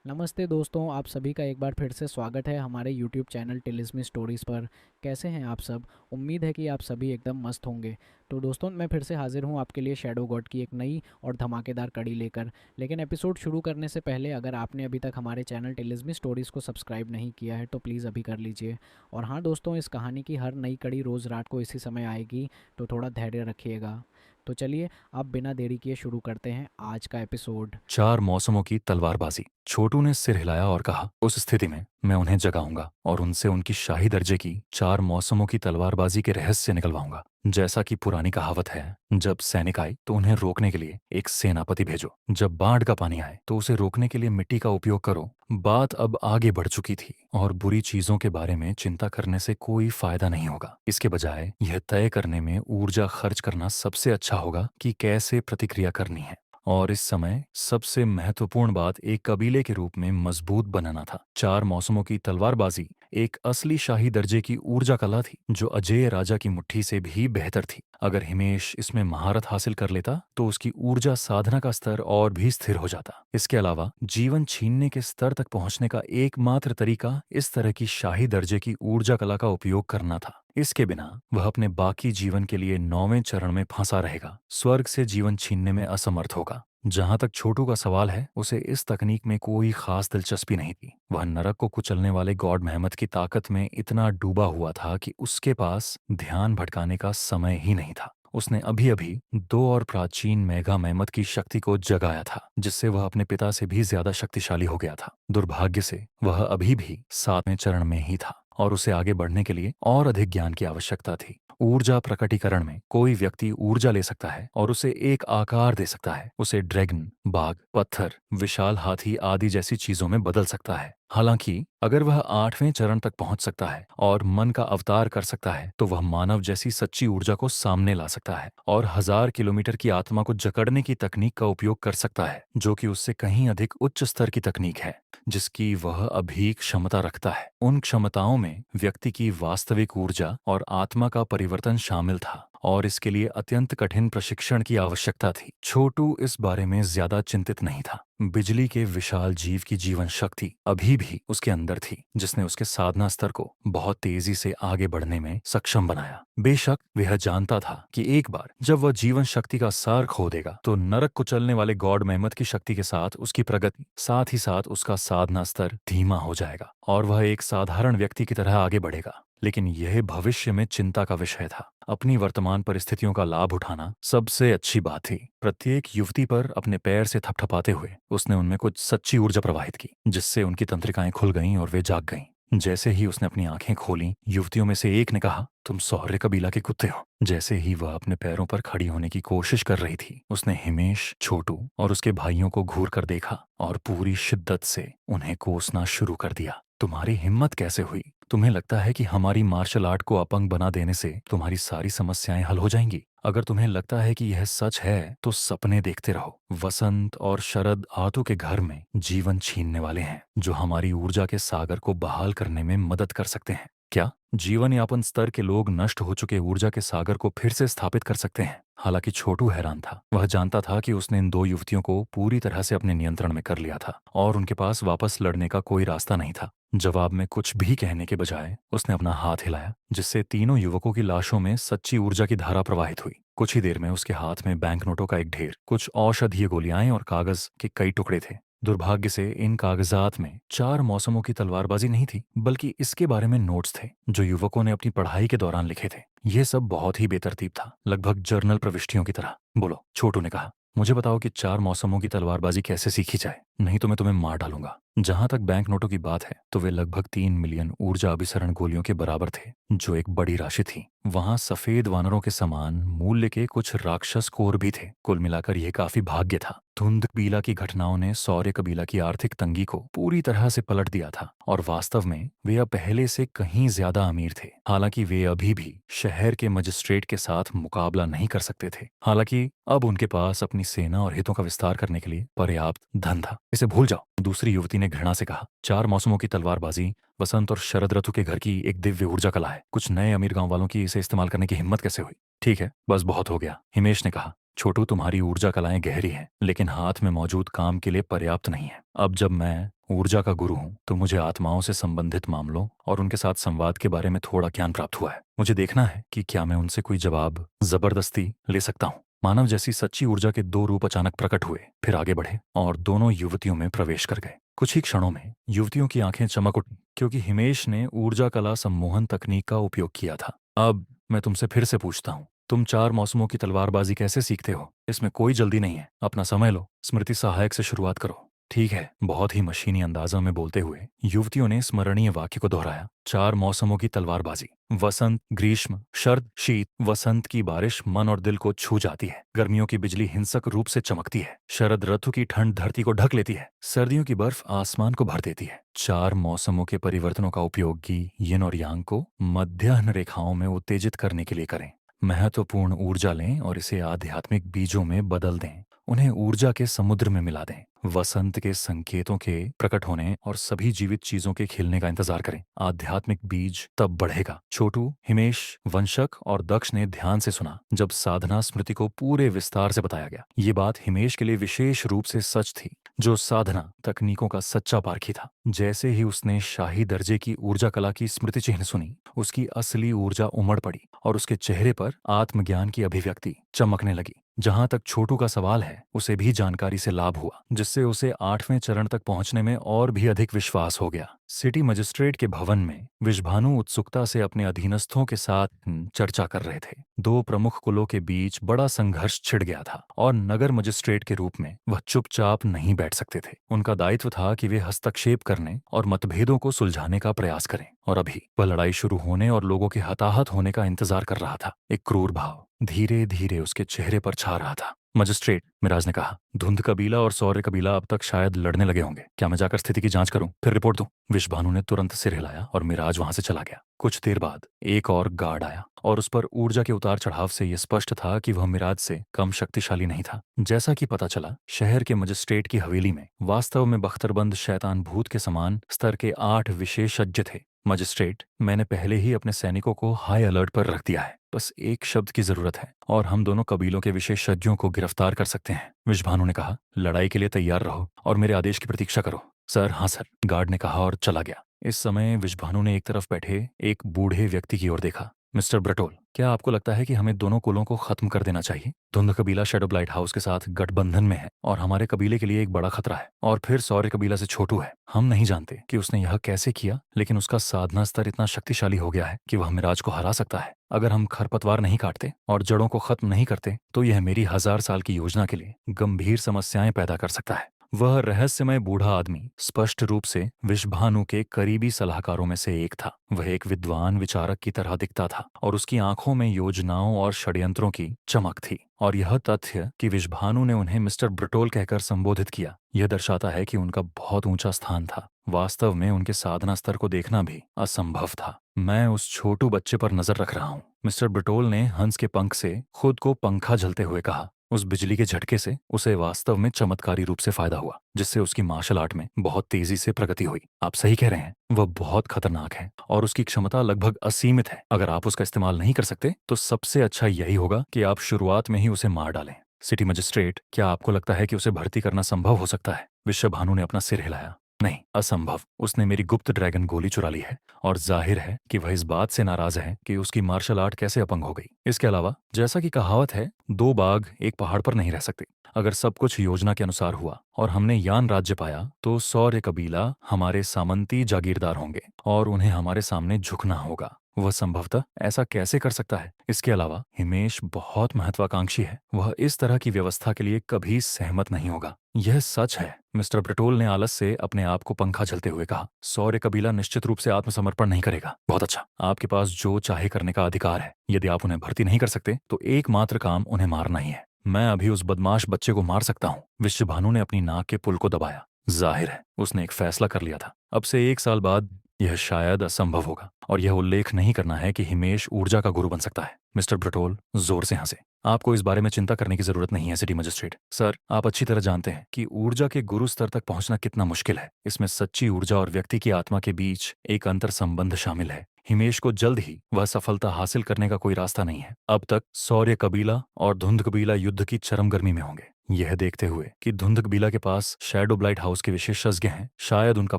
नमस्ते दोस्तों, आप सभी का एक बार फिर से स्वागत है हमारे यूट्यूब चैनल टिलिस्मी स्टोरीज़ पर। कैसे हैं आप सब? उम्मीद है कि आप सभी एकदम मस्त होंगे। तो दोस्तों, मैं फिर से हाजिर हूं आपके लिए शैडो गॉड की एक नई और धमाकेदार कड़ी लेकर। लेकिन एपिसोड शुरू करने से पहले अगर आपने अभी तक हमारे चैनल टिलिस्मी स्टोरीज़ को सब्सक्राइब नहीं किया है तो प्लीज़ अभी कर लीजिए। और हाँ दोस्तों, इस कहानी की हर नई कड़ी रोज़ रात को इसी समय आएगी, तो थोड़ा धैर्य रखिएगा। तो चलिए, अब बिना देरी किए शुरू करते हैं आज का एपिसोड। चार मौसमों की तलवारबाजी। छोटू ने सिर हिलाया और कहा, उस स्थिति में मैं उन्हें जगाऊंगा और उनसे उनकी शाही दर्जे की चार मौसमों की तलवारबाजी के रहस्य निकलवाऊंगा। जैसा कि पुरानी कहावत है, जब सैनिक आए तो उन्हें रोकने के लिए एक सेनापति भेजो, जब बाढ़ का पानी आए तो उसे रोकने के लिए मिट्टी का उपयोग करो। बात अब आगे बढ़ चुकी थी और बुरी चीजों के बारे में चिंता करने से कोई फायदा नहीं होगा। इसके बजाय यह तय करने में ऊर्जा खर्च करना सबसे अच्छा होगा कि कैसे प्रतिक्रिया करनी है। और इस समय सबसे महत्वपूर्ण बात एक कबीले के रूप में मजबूत बनना था। चार मौसमों की तलवारबाजी एक असली शाही दर्जे की ऊर्जा कला थी, जो अजेय राजा की मुट्ठी से भी बेहतर थी। अगर हिमेश इसमें महारत हासिल कर लेता तो उसकी ऊर्जा साधना का स्तर और भी स्थिर हो जाता। इसके अलावा जीवन छीनने के स्तर तक पहुंचने का एकमात्र तरीका इस तरह की शाही दर्जे की ऊर्जा कला का उपयोग करना था। इसके बिना वह अपने बाकी जीवन के लिए 9वें चरण में फंसा रहेगा, स्वर्ग से जीवन छीनने में असमर्थ होगा। जहां तक छोटू का सवाल है, उसे इस तकनीक में कोई खास दिलचस्पी नहीं थी। वह नरक को कुचलने वाले गॉड मेहमद की ताकत में इतना डूबा हुआ था कि उसके पास ध्यान भटकाने का समय ही नहीं था। उसने अभी अभी दो और प्राचीन मेघा मेहमद की शक्ति को जगाया था, जिससे वह अपने पिता से भी ज्यादा शक्तिशाली हो गया था। दुर्भाग्य से वह अभी भी 7वें चरण में ही था और उसे आगे बढ़ने के लिए और अधिक ज्ञान की आवश्यकता थी। ऊर्जा प्रकटीकरण में कोई व्यक्ति ऊर्जा ले सकता है और उसे एक आकार दे सकता है, उसे ड्रैगन, बाघ, पत्थर, विशाल हाथी आदि जैसी चीजों में बदल सकता है। हालांकि अगर वह 8वें चरण तक पहुंच सकता है और मन का अवतार कर सकता है, तो वह मानव जैसी सच्ची ऊर्जा को सामने ला सकता है और 1000 किलोमीटर की आत्मा को जकड़ने की तकनीक का उपयोग कर सकता है, जो कि उससे कहीं अधिक उच्च स्तर की तकनीक है, जिसकी वह अभी क्षमता रखता है। उन क्षमताओं में व्यक्ति की वास्तविक ऊर्जा और आत्मा का परिवर्तन शामिल था और इसके लिए अत्यंत कठिन प्रशिक्षण की आवश्यकता थी। छोटू इस बारे में ज्यादा चिंतित नहीं था। बिजली के विशाल जीव की जीवन शक्ति अभी भी उसके अंदर थी, जिसने उसके साधना स्तर को बहुत तेजी से आगे बढ़ने में सक्षम बनाया। बेशक वह जानता था कि एक बार जब वह जीवन शक्ति का सार खो देगा तो नरक कुचलने वाले गॉड मेहमद की शक्ति के साथ उसकी प्रगति, साथ ही साथ उसका साधना स्तर धीमा हो जाएगा और वह एक साधारण व्यक्ति की तरह आगे बढ़ेगा। लेकिन यह भविष्य में चिंता का विषय था। अपनी वर्तमान परिस्थितियों का लाभ उठाना सबसे अच्छी बात थी। प्रत्येक युवती पर अपने पैर से थपथपाते हुए उसने उनमें कुछ सच्ची ऊर्जा प्रवाहित की, जिससे उनकी तंत्रिकाएं खुल गईं और वे जाग गईं। जैसे ही उसने अपनी आंखें खोलीं, युवतियों में से एक ने कहा, तुम सौर्य कबीला के कुत्ते हो। जैसे ही वह अपने पैरों पर खड़ी होने की कोशिश कर रही थी, उसने हिमेश, छोटू और उसके भाइयों को घूर कर देखा और पूरी शिद्दत से उन्हें कोसना शुरू कर दिया। तुम्हारी हिम्मत कैसे हुई? तुम्हें लगता है कि हमारी मार्शल आर्ट को अपंग बना देने से तुम्हारी सारी समस्याएं हल हो जाएंगी? अगर तुम्हें लगता है कि यह सच है तो सपने देखते रहो। वसंत और शरद आतु के घर में जीवन छीनने वाले हैं, जो हमारी ऊर्जा के सागर को बहाल करने में मदद कर सकते हैं। क्या जीवन यापन स्तर के लोग नष्ट हो चुके ऊर्जा के सागर को फिर से स्थापित कर सकते हैं? हालांकि छोटू हैरान था। वह जानता था कि उसने इन दो युवतियों को पूरी तरह से अपने नियंत्रण में कर लिया था और उनके पास वापस लड़ने का कोई रास्ता नहीं था। जवाब में कुछ भी कहने के बजाय उसने अपना हाथ हिलाया, जिससे तीनों युवकों की लाशों में सच्ची ऊर्जा की धारा प्रवाहित हुई। कुछ ही देर में उसके हाथ में बैंक नोटों का एक ढेर, कुछ औषधीय गोलियां और कागज के कई टुकड़े थे। दुर्भाग्य से इन कागजात में चार मौसमों की तलवारबाजी नहीं थी, बल्कि इसके बारे में नोट्स थे जो युवकों ने अपनी पढ़ाई के दौरान लिखे थे। यह सब बहुत ही बेतरतीब था, लगभग जर्नल प्रविष्टियों की तरह। बोलो, छोटू ने कहा, मुझे बताओ कि चार मौसमों की तलवारबाजी कैसे सीखी जाए, नहीं तो मैं तुम्हें मार डालूंगा। जहां तक बैंक नोटों की बात है, तो वे लगभग 3 मिलियन ऊर्जा अभिसरण गोलियों के बराबर थे, जो एक बड़ी राशि थी। वहां सफेद वानरों के समान मूल्य के कुछ राक्षस कोर भी थे। कुल मिलाकर यह काफी भाग्य था। धुंध कबीला की घटनाओं ने सौर्य कबीला की आर्थिक तंगी को पूरी तरह से पलट दिया था और वास्तव में वे अब पहले से कहीं ज्यादा अमीर थे। हालांकि वे अभी भी शहर के मजिस्ट्रेट के साथ मुकाबला नहीं कर सकते थे। हालांकि अब उनके पास अपनी सेना और हितों का विस्तार करने के लिए पर्याप्त धन था। इसे भूल जाओ, दूसरी युवती ने घृणा से कहा। चार मौसमों की तलवारबाजी वसंत और शरद ऋतु के घर की एक दिव्य ऊर्जा कला है। कुछ नए अमीर गांव वालों की इसे इस्तेमाल करने की हिम्मत कैसे हुई? ठीक है, बस बहुत हो गया, हिमेश ने कहा। छोटू, तुम्हारी ऊर्जा कलाएं गहरी हैं, लेकिन हाथ में मौजूद काम के लिए पर्याप्त नहीं है। अब जब मैं ऊर्जा का गुरु हूँ तो मुझे आत्माओं से संबंधित मामलों और उनके साथ संवाद के बारे में थोड़ा ज्ञान प्राप्त हुआ है। मुझे देखना है कि क्या मैं उनसे कोई जवाब जबरदस्ती ले सकता हूँ। मानव जैसी सच्ची ऊर्जा के दो रूप अचानक प्रकट हुए, फिर आगे बढ़े और दोनों युवतियों में प्रवेश कर गए। कुछ ही क्षणों में युवतियों की आंखें चमक उठी, क्योंकि हिमेश ने ऊर्जा कला सम्मोहन तकनीक का उपयोग किया था। अब मैं तुमसे फिर से पूछता हूँ, तुम चार मौसमों की तलवारबाजी कैसे सीखते हो? इसमें कोई जल्दी नहीं है, अपना समय लो। स्मृति सहायक से शुरुआत करो। ठीक है, बहुत ही मशीनी अंदाजों में बोलते हुए युवतियों ने स्मरणीय वाक्य को दोहराया। चार मौसमों की तलवारबाजी। वसंत, ग्रीष्म, शरद, शीत। वसंत की बारिश मन और दिल को छू जाती है। गर्मियों की बिजली हिंसक रूप से चमकती है। शरद ऋतु की ठंड धरती को ढक लेती है। सर्दियों की बर्फ आसमान को भर देती है। चार मौसमों के परिवर्तनों का उपयोग की यिन और यांग को मध्याह्न रेखाओं में उत्तेजित करने के लिए करें। महत्वपूर्ण ऊर्जा लें और इसे आध्यात्मिक बीजों में बदल दें। उन्हें ऊर्जा के समुद्र में मिला दें। वसंत के संकेतों के प्रकट होने और सभी जीवित चीजों के खिलने का इंतजार करें। आध्यात्मिक बीज तब बढ़ेगा। छोटू, हिमेश, वंशक और दक्ष ने ध्यान से सुना जब साधना स्मृति को पूरे विस्तार से बताया गया। ये बात हिमेश के लिए विशेष रूप से सच थी, जो साधना तकनीकों का सच्चा पारखी था। जैसे ही उसने शाही दर्जे की ऊर्जा कला की स्मृति चिन्ह सुनी, उसकी असली ऊर्जा उमड़ पड़ी और उसके चेहरे पर आत्मज्ञान की अभिव्यक्ति चमकने लगी। जहां तक छोटू का सवाल है, उसे भी जानकारी से लाभ हुआ, जिससे उसे 8वें चरण तक पहुंचने में और भी अधिक विश्वास हो गया। सिटी मजिस्ट्रेट के भवन में विश्भानु उत्सुकता से अपने अधीनस्थों के साथ चर्चा कर रहे थे। दो प्रमुख कुलों के बीच बड़ा संघर्ष छिड़ गया था और नगर मजिस्ट्रेट के रूप में वह चुपचाप नहीं बैठ सकते थे। उनका दायित्व था कि वे हस्तक्षेप करने और मतभेदों को सुलझाने का प्रयास करें। और अभी वह लड़ाई शुरू होने और लोगों के हताहत होने का इंतजार कर रहा था। एक क्रूर भाव धीरे धीरे उसके चेहरे पर छा रहा था। मजिस्ट्रेट, मिराज ने कहा, धुंध कबीला और सौर्य कबीला अब तक शायद लड़ने लगे होंगे। क्या मैं जाकर स्थिति की जांच करूं, फिर रिपोर्ट दूं? विश्वभानु ने तुरंत सिर हिलाया और मिराज वहां से चला गया। कुछ देर बाद एक और गार्ड आया और उस पर ऊर्जा के उतार चढ़ाव से यह स्पष्ट था कि वह मिराज से कम शक्तिशाली नहीं था। जैसा कि पता चला, शहर के मजिस्ट्रेट की हवेली में वास्तव में बख्तरबंद शैतान भूत के समान स्तर के 8 विशेषज्ञ थे। मजिस्ट्रेट, मैंने पहले ही अपने सैनिकों को हाई अलर्ट पर रख दिया है। बस एक शब्द की जरूरत है और हम दोनों कबीलों के विशेषज्ञों को गिरफ्तार कर सकते हैं। विश्वभानु ने कहा, लड़ाई के लिए तैयार रहो और मेरे आदेश की प्रतीक्षा करो। सर, हाँ सर, गार्ड ने कहा और चला गया। इस समय विश्वभानु ने एक तरफ बैठे एक बूढ़े व्यक्ति की ओर देखा। मिस्टर ब्रटोल, क्या आपको लगता है कि हमें दोनों कुलों को खत्म कर देना चाहिए? धुंध कबीला शैडो लाइट हाउस के साथ गठबंधन में है और हमारे कबीले के लिए एक बड़ा खतरा है। और फिर सौर्य कबीला से छोटू है। हम नहीं जानते कि उसने यह कैसे किया, लेकिन उसका साधना स्तर इतना शक्तिशाली हो गया है कि वह मिराज को हरा सकता है। अगर हम खरपतवार नहीं काटते और जड़ों को खत्म नहीं करते, तो यह मेरी 1000 साल की योजना के लिए गंभीर समस्याएं पैदा कर सकता है। वह रहस्यमय बूढ़ा आदमी स्पष्ट रूप से विश्वभानु के करीबी सलाहकारों में से एक था। वह एक विद्वान विचारक की तरह दिखता था और उसकी आंखों में योजनाओं और षड्यंत्रों की चमक थी। और यह तथ्य कि विश्वभानु ने उन्हें मिस्टर ब्रटोल कहकर संबोधित किया, यह दर्शाता है कि उनका बहुत ऊंचा स्थान था। वास्तव में उनके साधना स्तर को देखना भी असंभव था। मैं उस छोटू बच्चे पर नजर रख रहा हूँ। मिस्टर ब्रटोल ने हंस के पंख से खुद को पंखा झलते हुए कहा। उस बिजली के झटके से उसे वास्तव में चमत्कारी रूप से फायदा हुआ, जिससे उसकी मार्शल आर्ट में बहुत तेजी से प्रगति हुई। आप सही कह रहे हैं, वह बहुत खतरनाक है और उसकी क्षमता लगभग असीमित है। अगर आप उसका इस्तेमाल नहीं कर सकते, तो सबसे अच्छा यही होगा कि आप शुरुआत में ही उसे मार डालें। सिटी मजिस्ट्रेट, क्या आपको लगता है कि उसे भर्ती करना संभव हो सकता है? विश्वभानु ने अपना सिर हिलाया। नहीं, असंभव। उसने मेरी गुप्त ड्रैगन गोली चुरा ली है और जाहिर है कि वह इस बात से नाराज है कि उसकी मार्शल आर्ट कैसे अपंग हो गई। इसके अलावा, जैसा कि कहावत है, 2 बाघ एक पहाड़ पर नहीं रह सकते। अगर सब कुछ योजना के अनुसार हुआ और हमने यान राज्य पाया, तो सौर्य कबीला हमारे सामंती जागीरदार होंगे और उन्हें हमारे सामने झुकना होगा। वह संभवतः ऐसा कैसे कर सकता है? इसके अलावा हिमेश बहुत महत्वाकांक्षी है। वह इस तरह की व्यवस्था के लिए कभी सहमत नहीं होगा। यह सच है। मिस्टर ब्रटोल ने आलस से अपने आप को पंखा झलते हुए कहा। सौर्य कबीला निश्चित रूप से आत्मसमर्पण नहीं करेगा। बहुत अच्छा, आपके पास जो चाहे करने का अधिकार है। यदि आप उन्हें भर्ती नहीं कर सकते, तो एकमात्र काम उन्हें मारना ही है। मैं अभी उस बदमाश बच्चे को मार सकता हूँ। विश्वभानु ने अपनी नाक के पुल को दबाया। जाहिर है उसने एक फैसला कर लिया था। अब से 1 साल बाद यह शायद असंभव होगा और यह उल्लेख नहीं करना है कि हिमेश ऊर्जा का गुरु बन सकता है। मिस्टर ब्रटोल जोर से हंसे। आपको इस बारे में चिंता करने की जरूरत नहीं है सिटी मजिस्ट्रेट। सर, आप अच्छी तरह जानते हैं कि ऊर्जा के गुरु स्तर तक पहुंचना कितना मुश्किल है। इसमें सच्ची ऊर्जा और व्यक्ति की आत्मा के बीच एक अंतर संबंध शामिल है। हिमेश को जल्द ही वह सफलता हासिल करने का कोई रास्ता नहीं है। अब तक सौर्य कबीला और धुंध कबीला युद्ध की चरम गर्मी में होंगे। यह देखते हुए कि धुंध कबीला के पास शैडो ब्लाइट हाउस के विशेषज्ञ हैं, शायद उनका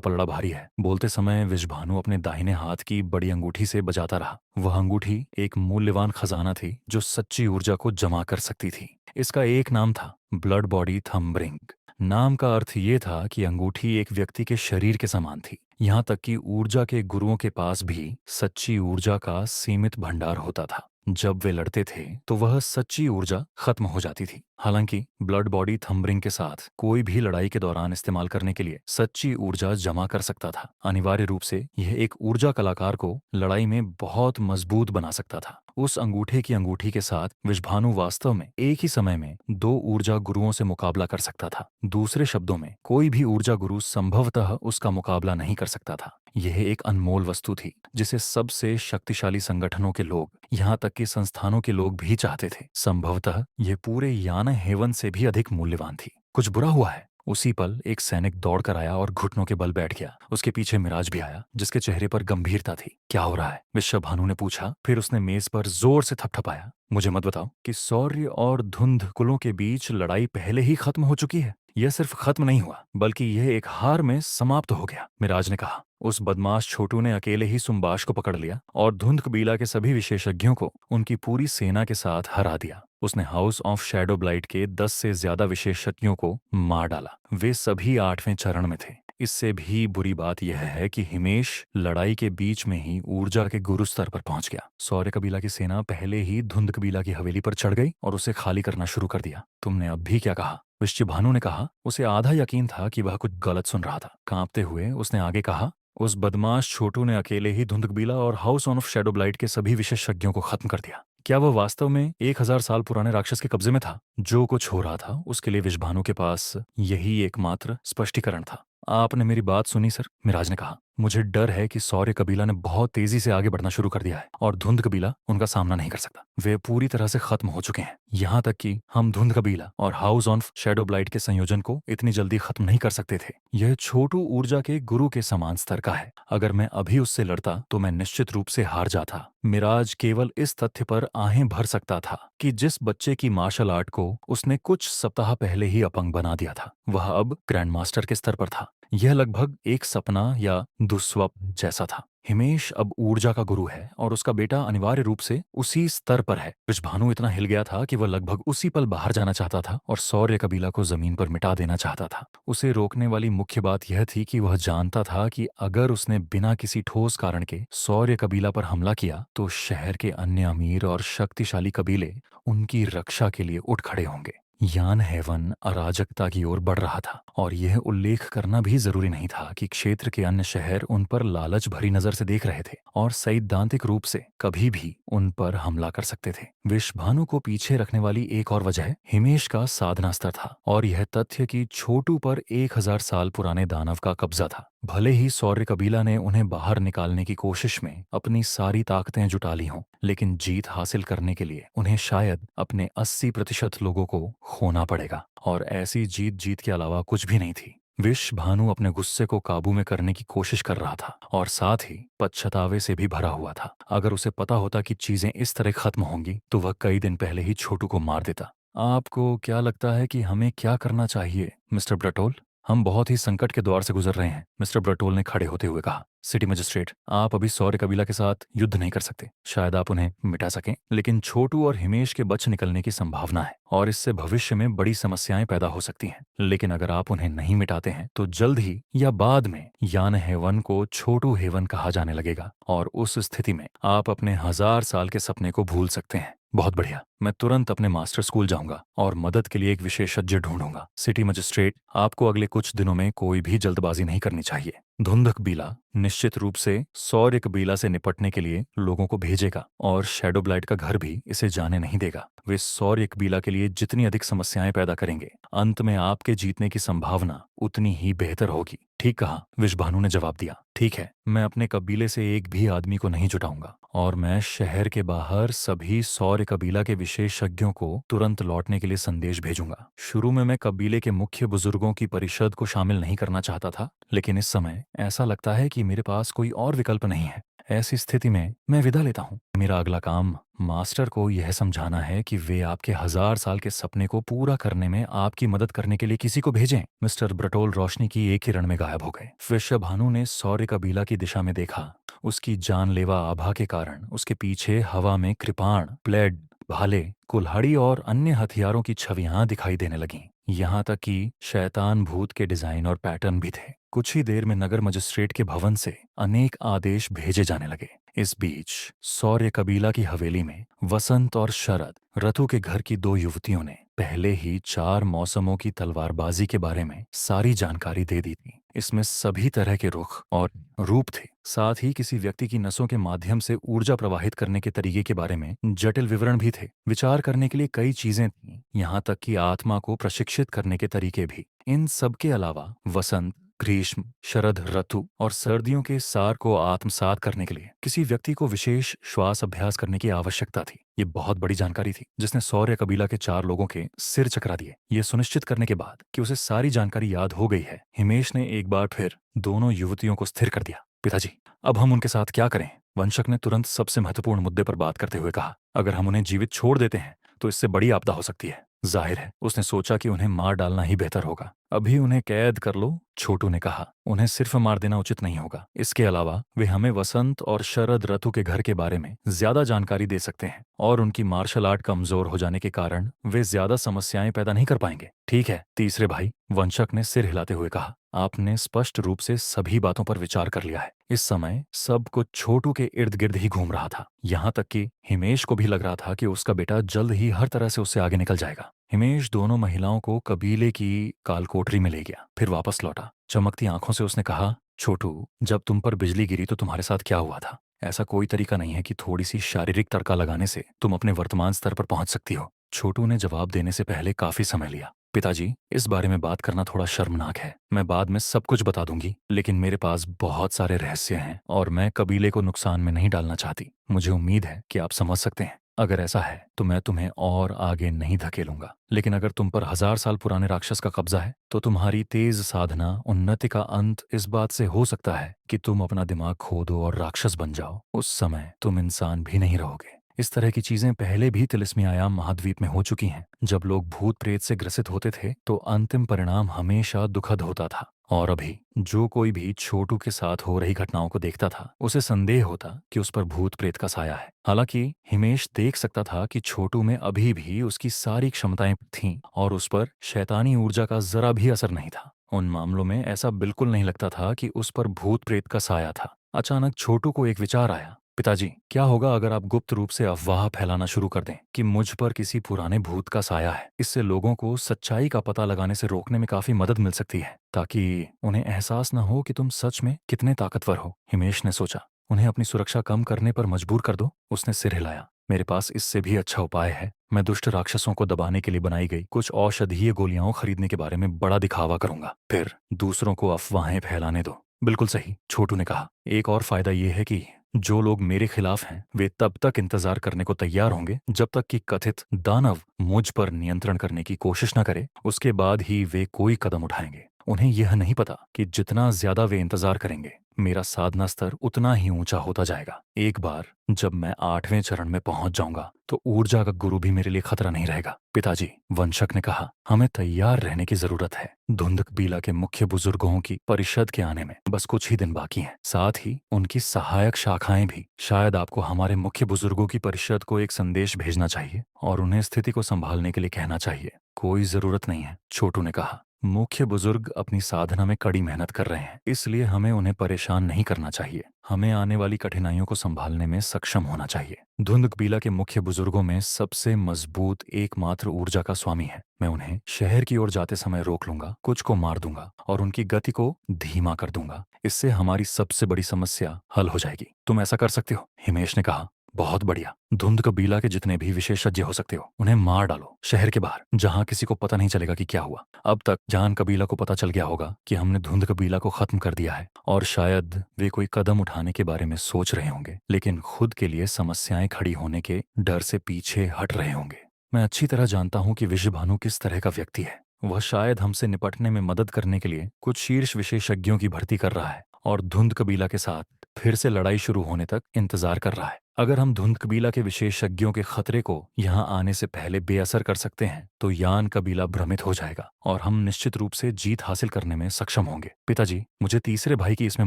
पलड़ा भारी है। बोलते समय विश्वभानु अपने दाहिने हाथ की बड़ी अंगूठी से बजाता रहा। वह अंगूठी एक मूल्यवान खजाना थी जो सच्ची ऊर्जा को जमा कर सकती थी। इसका एक नाम था ब्लड बॉडी थंब रिंग। नाम का अर्थ ये था कि अंगूठी एक व्यक्ति के शरीर के समान थी। यहाँ तक कि ऊर्जा के गुरुओं के पास भी सच्ची ऊर्जा का सीमित भंडार होता था। जब वे लड़ते थे तो वह सच्ची ऊर्जा खत्म हो जाती थी। हालांकि ब्लड बॉडी थंबरिंग के साथ कोई भी लड़ाई के दौरान इस्तेमाल करने के लिए सच्ची ऊर्जा जमा कर सकता था। अनिवार्य रूप से यह एक ऊर्जा कलाकार को लड़ाई में बहुत मजबूत बना सकता था। उस अंगूठे की अंगूठी के साथ विश्वभानु वास्तव में एक ही समय में दो ऊर्जा गुरुओं से मुकाबला कर सकता था। दूसरे शब्दों में, कोई भी ऊर्जा गुरु संभवतः उसका मुकाबला नहीं कर सकता था। यह एक अनमोल वस्तु थी जिसे सबसे शक्तिशाली संगठनों के लोग, यहाँ तक कि संस्थानों के लोग भी चाहते थे। संभवतः यह पूरे यान हेवन से भी अधिक मूल्यवान थी। कुछ बुरा हुआ है। उसी पल एक सैनिक दौड़कर आया और घुटनों के बल बैठ गया। उसके पीछे मिराज भी आया, जिसके चेहरे पर गंभीरता थी। क्या हो रहा है? विश्वभानु ने पूछा। फिर उसने मेज पर जोर से थपथपाया। मुझे मत बताओ कि सौर्य और धुंध कुलों के बीच लड़ाई पहले ही खत्म हो चुकी है। यह सिर्फ खत्म नहीं हुआ, बल्कि यह एक हार में समाप्त हो गया। मिराज ने कहा। उस बदमाश छोटू ने अकेले ही सुम्बाश को पकड़ लिया और धुंध कबीला के सभी विशेषज्ञों को उनकी पूरी सेना के साथ हरा दिया। उसने हाउस ऑफ शैडो ब्लाइट के 10 से ज्यादा विशेषज्ञों को मार डाला। वे सभी 8वें चरण में थे। इससे भी बुरी बात यह है कि हिमेश लड़ाई के बीच में ही ऊर्जा के गुरु स्तर पर पहुंच गया। सौर्य कबीला की सेना पहले ही धुंध कबीला की हवेली पर चढ़ गई और उसे खाली करना शुरू कर दिया। तुमने अब भी क्या कहा? विश्वभानु ने कहा। उसे आधा यकीन था कि वह कुछ गलत सुन रहा था। कांपते हुए उसने आगे कहा। उस बदमाश छोटू ने अकेले ही धुंध कबीला और हाउस ऑफ शैडो ब्लाइट के सभी विशेषज्ञों को खत्म कर दिया। क्या वह वास्तव में 1000 साल पुराने राक्षस के कब्जे में था? जो कुछ हो रहा था उसके लिए विश्वभानु के पास यही एकमात्र स्पष्टीकरण था। आपने मेरी बात सुनी सर? मिराज ने कहा। मुझे डर है कि सौर्य कबीला ने बहुत तेजी से आगे बढ़ना शुरू कर दिया है और धुंध कबीला उनका सामना नहीं कर सकता। वे पूरी तरह से खत्म हो चुके हैं। यहाँ तक कि हम धुंध कबीला और हाउस ऑफ शैडो ब्लाइट के संयोजन को इतनी जल्दी खत्म नहीं कर सकते थे। यह छोटू ऊर्जा के गुरु के समान स्तर का है। अगर मैं अभी उससे लड़ता तो मैं निश्चित रूप से हार जाता। मिराज केवल इस तथ्य पर आहें भर सकता था कि जिस बच्चे की मार्शल आर्ट को उसने कुछ सप्ताह पहले ही अपंग बना दिया था, वह अब ग्रैंड मास्टर के स्तर पर था। यह लगभग एक सपना या दुस्वप्न जैसा था। हिमेश अब ऊर्जा का गुरु है और उसका बेटा अनिवार्य रूप से उसी स्तर पर है। विश्वभानु इतना हिल गया था कि वह लगभग उसी पल बाहर जाना चाहता था और सौर्य कबीला को जमीन पर मिटा देना चाहता था। उसे रोकने वाली मुख्य बात यह थी कि वह जानता था कि अगर उसने बिना किसी ठोस कारण के सौर्य कबीला पर हमला किया तो शहर के अन्य अमीर और शक्तिशाली कबीले उनकी रक्षा के लिए उठ खड़े होंगे। यान हेवन अराजकता की ओर बढ़ रहा था और यह उल्लेख करना भी जरूरी नहीं था कि क्षेत्र के अन्य शहर उन पर लालच भरी नजर से देख रहे थे और सैद्धांतिक रूप से कभी भी उन पर हमला कर सकते थे। विश्वभानु को पीछे रखने वाली एक और वजह हिमेश का साधना स्तर था और यह तथ्य कि छोटू पर 1000 साल पुराने दानव का कब्जा था। भले ही सौर्य कबीला ने उन्हें बाहर निकालने की कोशिश में अपनी सारी ताकतें जुटा ली हों, लेकिन जीत हासिल करने के लिए उन्हें शायद अपने 80% लोगों को खोना पड़ेगा और ऐसी जीत के अलावा कुछ भी नहीं थी। विश्वभानु अपने गुस्से को काबू में करने की कोशिश कर रहा था और साथ ही पछतावे से भी भरा हुआ था। अगर उसे पता होता कि चीजें इस तरह खत्म होंगी तो वह कई दिन पहले ही छोटू को मार देता। आपको क्या लगता है कि हमें क्या करना चाहिए मिस्टर ब्रटोल? हम बहुत ही संकट के दौर से गुजर रहे हैं, मिस्टर ब्रटोल ने खड़े होते हुए कहा। सिटी मजिस्ट्रेट, आप अभी सौर्य कबीला के साथ युद्ध नहीं कर सकते। शायद आप उन्हें मिटा सकें, लेकिन छोटू और हिमेश के बच निकलने की संभावना है और इससे भविष्य में बड़ी समस्याएं पैदा हो सकती हैं। लेकिन अगर आप उन्हें नहीं मिटाते हैं तो जल्द ही या बाद में यान हेवन को छोटू हेवन कहा जाने लगेगा और उस स्थिति में आप अपने 1000 साल के सपने को भूल सकते हैं। बहुत बढ़िया, मैं तुरंत अपने मास्टर स्कूल जाऊंगा और मदद के लिए एक विशेषज्ञ ढूंढूंगा। सिटी मजिस्ट्रेट, आपको अगले कुछ दिनों में कोई भी जल्दबाजी नहीं करनी चाहिए। धुंध कबीला निश्चित रूप से सौर्य कबीला से निपटने के लिए लोगों को भेजेगा और शैडो ब्लाइट का घर भी इसे जाने नहीं देगा। वे सौर्य कबीला के लिए जितनी अधिक समस्याएं पैदा करेंगे, अंत में आपके जीतने की संभावना उतनी ही बेहतर होगी। ठीक कहा, विश्वभानु ने जवाब दिया। ठीक है, मैं अपने कबीले से एक भी आदमी को नहीं जुटाऊंगा और मैं शहर के बाहर सभी सौर्य कबीला के विशेषज्ञों को तुरंत लौटने के लिए संदेश भेजूंगा। शुरू में मैं कबीले के मुख्य बुजुर्गों की परिषद को शामिल नहीं करना चाहता था, लेकिन इस समय ऐसा लगता है कि मेरे पास कोई और विकल्प नहीं है। ऐसी स्थिति में मैं विदा लेता हूँ। मेरा अगला काम मास्टर को यह समझाना है कि वे आपके 1000 साल के सपने को पूरा करने में आपकी मदद करने के लिए किसी को भेजें। मिस्टर ब्रटोल रोशनी की एक किरण में गायब हो गए। विश्वभानु ने सौर्य कबीला की दिशा में देखा। उसकी जानलेवा आभा के कारण उसके पीछे हवा में कृपाण, प्लेड, भाले, कुल्हाड़ी और अन्य हथियारों की छवियां दिखाई देने लगीं। यहाँ तक कि शैतान भूत के डिजाइन और पैटर्न भी थे। कुछ ही देर में नगर मजिस्ट्रेट के भवन से अनेक आदेश भेजे जाने लगे। इस बीच सौर्य कबीला की हवेली में वसंत और शरद रतु के घर की 2 युवतियों ने पहले ही 4 मौसमों की तलवारबाजी के बारे में सारी जानकारी दे दी थी। इसमें सभी तरह के रुख और रूप थे। साथ ही किसी व्यक्ति की नसों के माध्यम से ऊर्जा प्रवाहित करने के तरीके के बारे में जटिल विवरण भी थे। विचार करने के लिए कई चीजें थीं, यहाँ तक कि आत्मा को प्रशिक्षित करने के तरीके भी। इन सब के अलावा वसंत, ग्रीष्म, शरद ऋतु और सर्दियों के सार को आत्मसात करने के लिए किसी व्यक्ति को विशेष श्वास अभ्यास करने की आवश्यकता थी। ये बहुत बड़ी जानकारी थी जिसने सौर्य कबीला के 4 लोगों के सिर चकरा दिए। ये सुनिश्चित करने के बाद कि उसे सारी जानकारी याद हो गई है, हिमेश ने एक बार फिर दोनों युवतियों को स्थिर कर दिया। पिताजी, अब हम उनके साथ क्या करें? वंशक ने तुरंत सबसे महत्वपूर्ण मुद्दे पर बात करते हुए कहा। अगर हम उन्हें जीवित छोड़ देते हैं तो इससे बड़ी आपदा हो सकती है। जाहिर है उसने सोचा कि उन्हें मार डालना ही बेहतर होगा। अभी उन्हें कैद कर लो, छोटू ने कहा। उन्हें सिर्फ मार देना उचित नहीं होगा। इसके अलावा वे हमें वसंत और शरद ऋतु के घर के बारे में ज्यादा जानकारी दे सकते हैं और उनकी मार्शल आर्ट कमजोर हो जाने के कारण वे ज्यादा समस्याएं पैदा नहीं कर पाएंगे। ठीक है तीसरे भाई, वंशक ने सिर हिलाते हुए कहा। आपने स्पष्ट रूप से सभी बातों पर विचार कर लिया है। इस समय सब कुछ छोटू के इर्द गिर्द ही घूम रहा था। यहाँ तक कि हिमेश को भी लग रहा था कि उसका बेटा जल्द ही हर तरह से उससे आगे निकल जाएगा। हिमेश दोनों महिलाओं को कबीले की कालकोठरी में ले गया, फिर वापस लौटा। चमकती आंखों से उसने कहा, छोटू, जब तुम पर बिजली गिरी तो तुम्हारे साथ क्या हुआ था? ऐसा कोई तरीका नहीं है कि थोड़ी सी शारीरिक तड़का लगाने से तुम अपने वर्तमान स्तर पर पहुंच सकती हो। छोटू ने जवाब देने से पहले काफी समय लिया। पिताजी, इस बारे में बात करना थोड़ा शर्मनाक है। मैं बाद में सब कुछ बता दूंगी, लेकिन मेरे पास बहुत सारे रहस्य हैं और मैं कबीले को नुकसान में नहीं डालना चाहती। मुझे उम्मीद है कि आप समझ सकते हैं। अगर ऐसा है तो मैं तुम्हें और आगे नहीं धकेलूंगा, लेकिन अगर तुम पर 1000 साल पुराने राक्षस का कब्जा है तो तुम्हारी तेज साधना उन्नति का अंत इस बात से हो सकता है कि तुम अपना दिमाग खो दो और राक्षस बन जाओ। उस समय तुम इंसान भी नहीं रहोगे। इस तरह की चीजें पहले भी तिलिस्मी आयाम महाद्वीप में हो चुकी हैं। जब लोग भूत प्रेत से ग्रसित होते थे तो अंतिम परिणाम हमेशा दुखद होता था। और अभी जो कोई भी छोटू के साथ हो रही घटनाओं को देखता था उसे संदेह होता कि उस पर भूत प्रेत का साया है। हालांकि हिमेश देख सकता था कि छोटू में अभी भी उसकी सारी क्षमताएं थीं और उस पर शैतानी ऊर्जा का जरा भी असर नहीं था। उन मामलों में ऐसा बिल्कुल नहीं लगता था कि उस पर भूत प्रेत का साया था। अचानक छोटू को एक विचार आया। पिताजी, क्या होगा अगर आप गुप्त रूप से अफवाह फैलाना शुरू कर दें कि मुझ पर किसी पुराने भूत का साया है? इससे लोगों को सच्चाई का पता लगाने से रोकने में काफी मदद मिल सकती है, ताकि उन्हें एहसास न हो कि तुम सच में कितने ताकतवर हो। हिमेश ने सोचा, उन्हें अपनी सुरक्षा कम करने पर मजबूर कर दो। उसने सिर हिलाया। मेरे पास इससे भी अच्छा उपाय है। मैं दुष्ट राक्षसों को दबाने के लिए बनाई गई कुछ औषधीय गोलियां खरीदने के बारे में बड़ा दिखावा करूंगा, फिर दूसरों को अफवाहें फैलाने दो। बिल्कुल सही, छोटू ने कहा। एक और फायदा यह है कि जो लोग मेरे खिलाफ हैं वे तब तक इंतजार करने को तैयार होंगे जब तक कि कथित दानव मुझ पर नियंत्रण करने की कोशिश न करे। उसके बाद ही वे कोई कदम उठाएंगे। उन्हें यह नहीं पता कि जितना ज्यादा वे इंतजार करेंगे मेरा साधना स्तर उतना ही ऊंचा होता जाएगा। एक बार जब मैं 8वें चरण में पहुंच जाऊंगा तो ऊर्जा का गुरु भी मेरे लिए खतरा नहीं रहेगा। पिताजी, वंशक ने कहा, हमें तैयार रहने की जरूरत है। धुंध कबीला के मुख्य बुजुर्गों की परिषद के आने में बस कुछ ही दिन बाकी हैं। साथ ही उनकी सहायक शाखाएं भी। शायद आपको हमारे मुख्य बुजुर्गों की परिषद को एक संदेश भेजना चाहिए और उन्हें स्थिति को संभालने के लिए कहना चाहिए। कोई जरूरत नहीं है, छोटू ने कहा। मुख्य बुजुर्ग अपनी साधना में कड़ी मेहनत कर रहे हैं, इसलिए हमें उन्हें परेशान नहीं करना चाहिए। हमें आने वाली कठिनाइयों को संभालने में सक्षम होना चाहिए। धुंध कबीला के मुख्य बुजुर्गों में सबसे मजबूत एकमात्र ऊर्जा का स्वामी है। मैं उन्हें शहर की ओर जाते समय रोक लूंगा, कुछ को मार दूंगा और उनकी गति को धीमा कर दूंगा। इससे हमारी सबसे बड़ी समस्या हल हो जाएगी। तुम ऐसा कर सकते हो, हिमेश ने कहा। बहुत बढ़िया। धुंध कबीला के जितने भी विशेषज्ञ हो सकते हो उन्हें मार डालो, शहर के बाहर, जहां किसी को पता नहीं चलेगा कि क्या हुआ। अब तक जान कबीला को पता चल गया होगा कि हमने धुंध कबीला को खत्म कर दिया है और शायद वे कोई कदम उठाने के बारे में सोच रहे होंगे, लेकिन खुद के लिए समस्याएं खड़ी होने के डर से पीछे हट रहे होंगे। मैं अच्छी तरह जानता हूं कि विश्वभानु किस तरह का व्यक्ति है। वह शायद हमसे निपटने में मदद करने के लिए कुछ शीर्ष विशेषज्ञों की भर्ती कर रहा है और धुंध कबीला के साथ फिर से लड़ाई शुरू होने तक इंतजार कर रहा है। अगर हम धुंध कबीला के विशेषज्ञों के खतरे को यहाँ आने से पहले बेअसर कर सकते हैं तो यान कबीला भ्रमित हो जाएगा और हम निश्चित रूप से जीत हासिल करने में सक्षम होंगे। पिताजी, मुझे तीसरे भाई की इसमें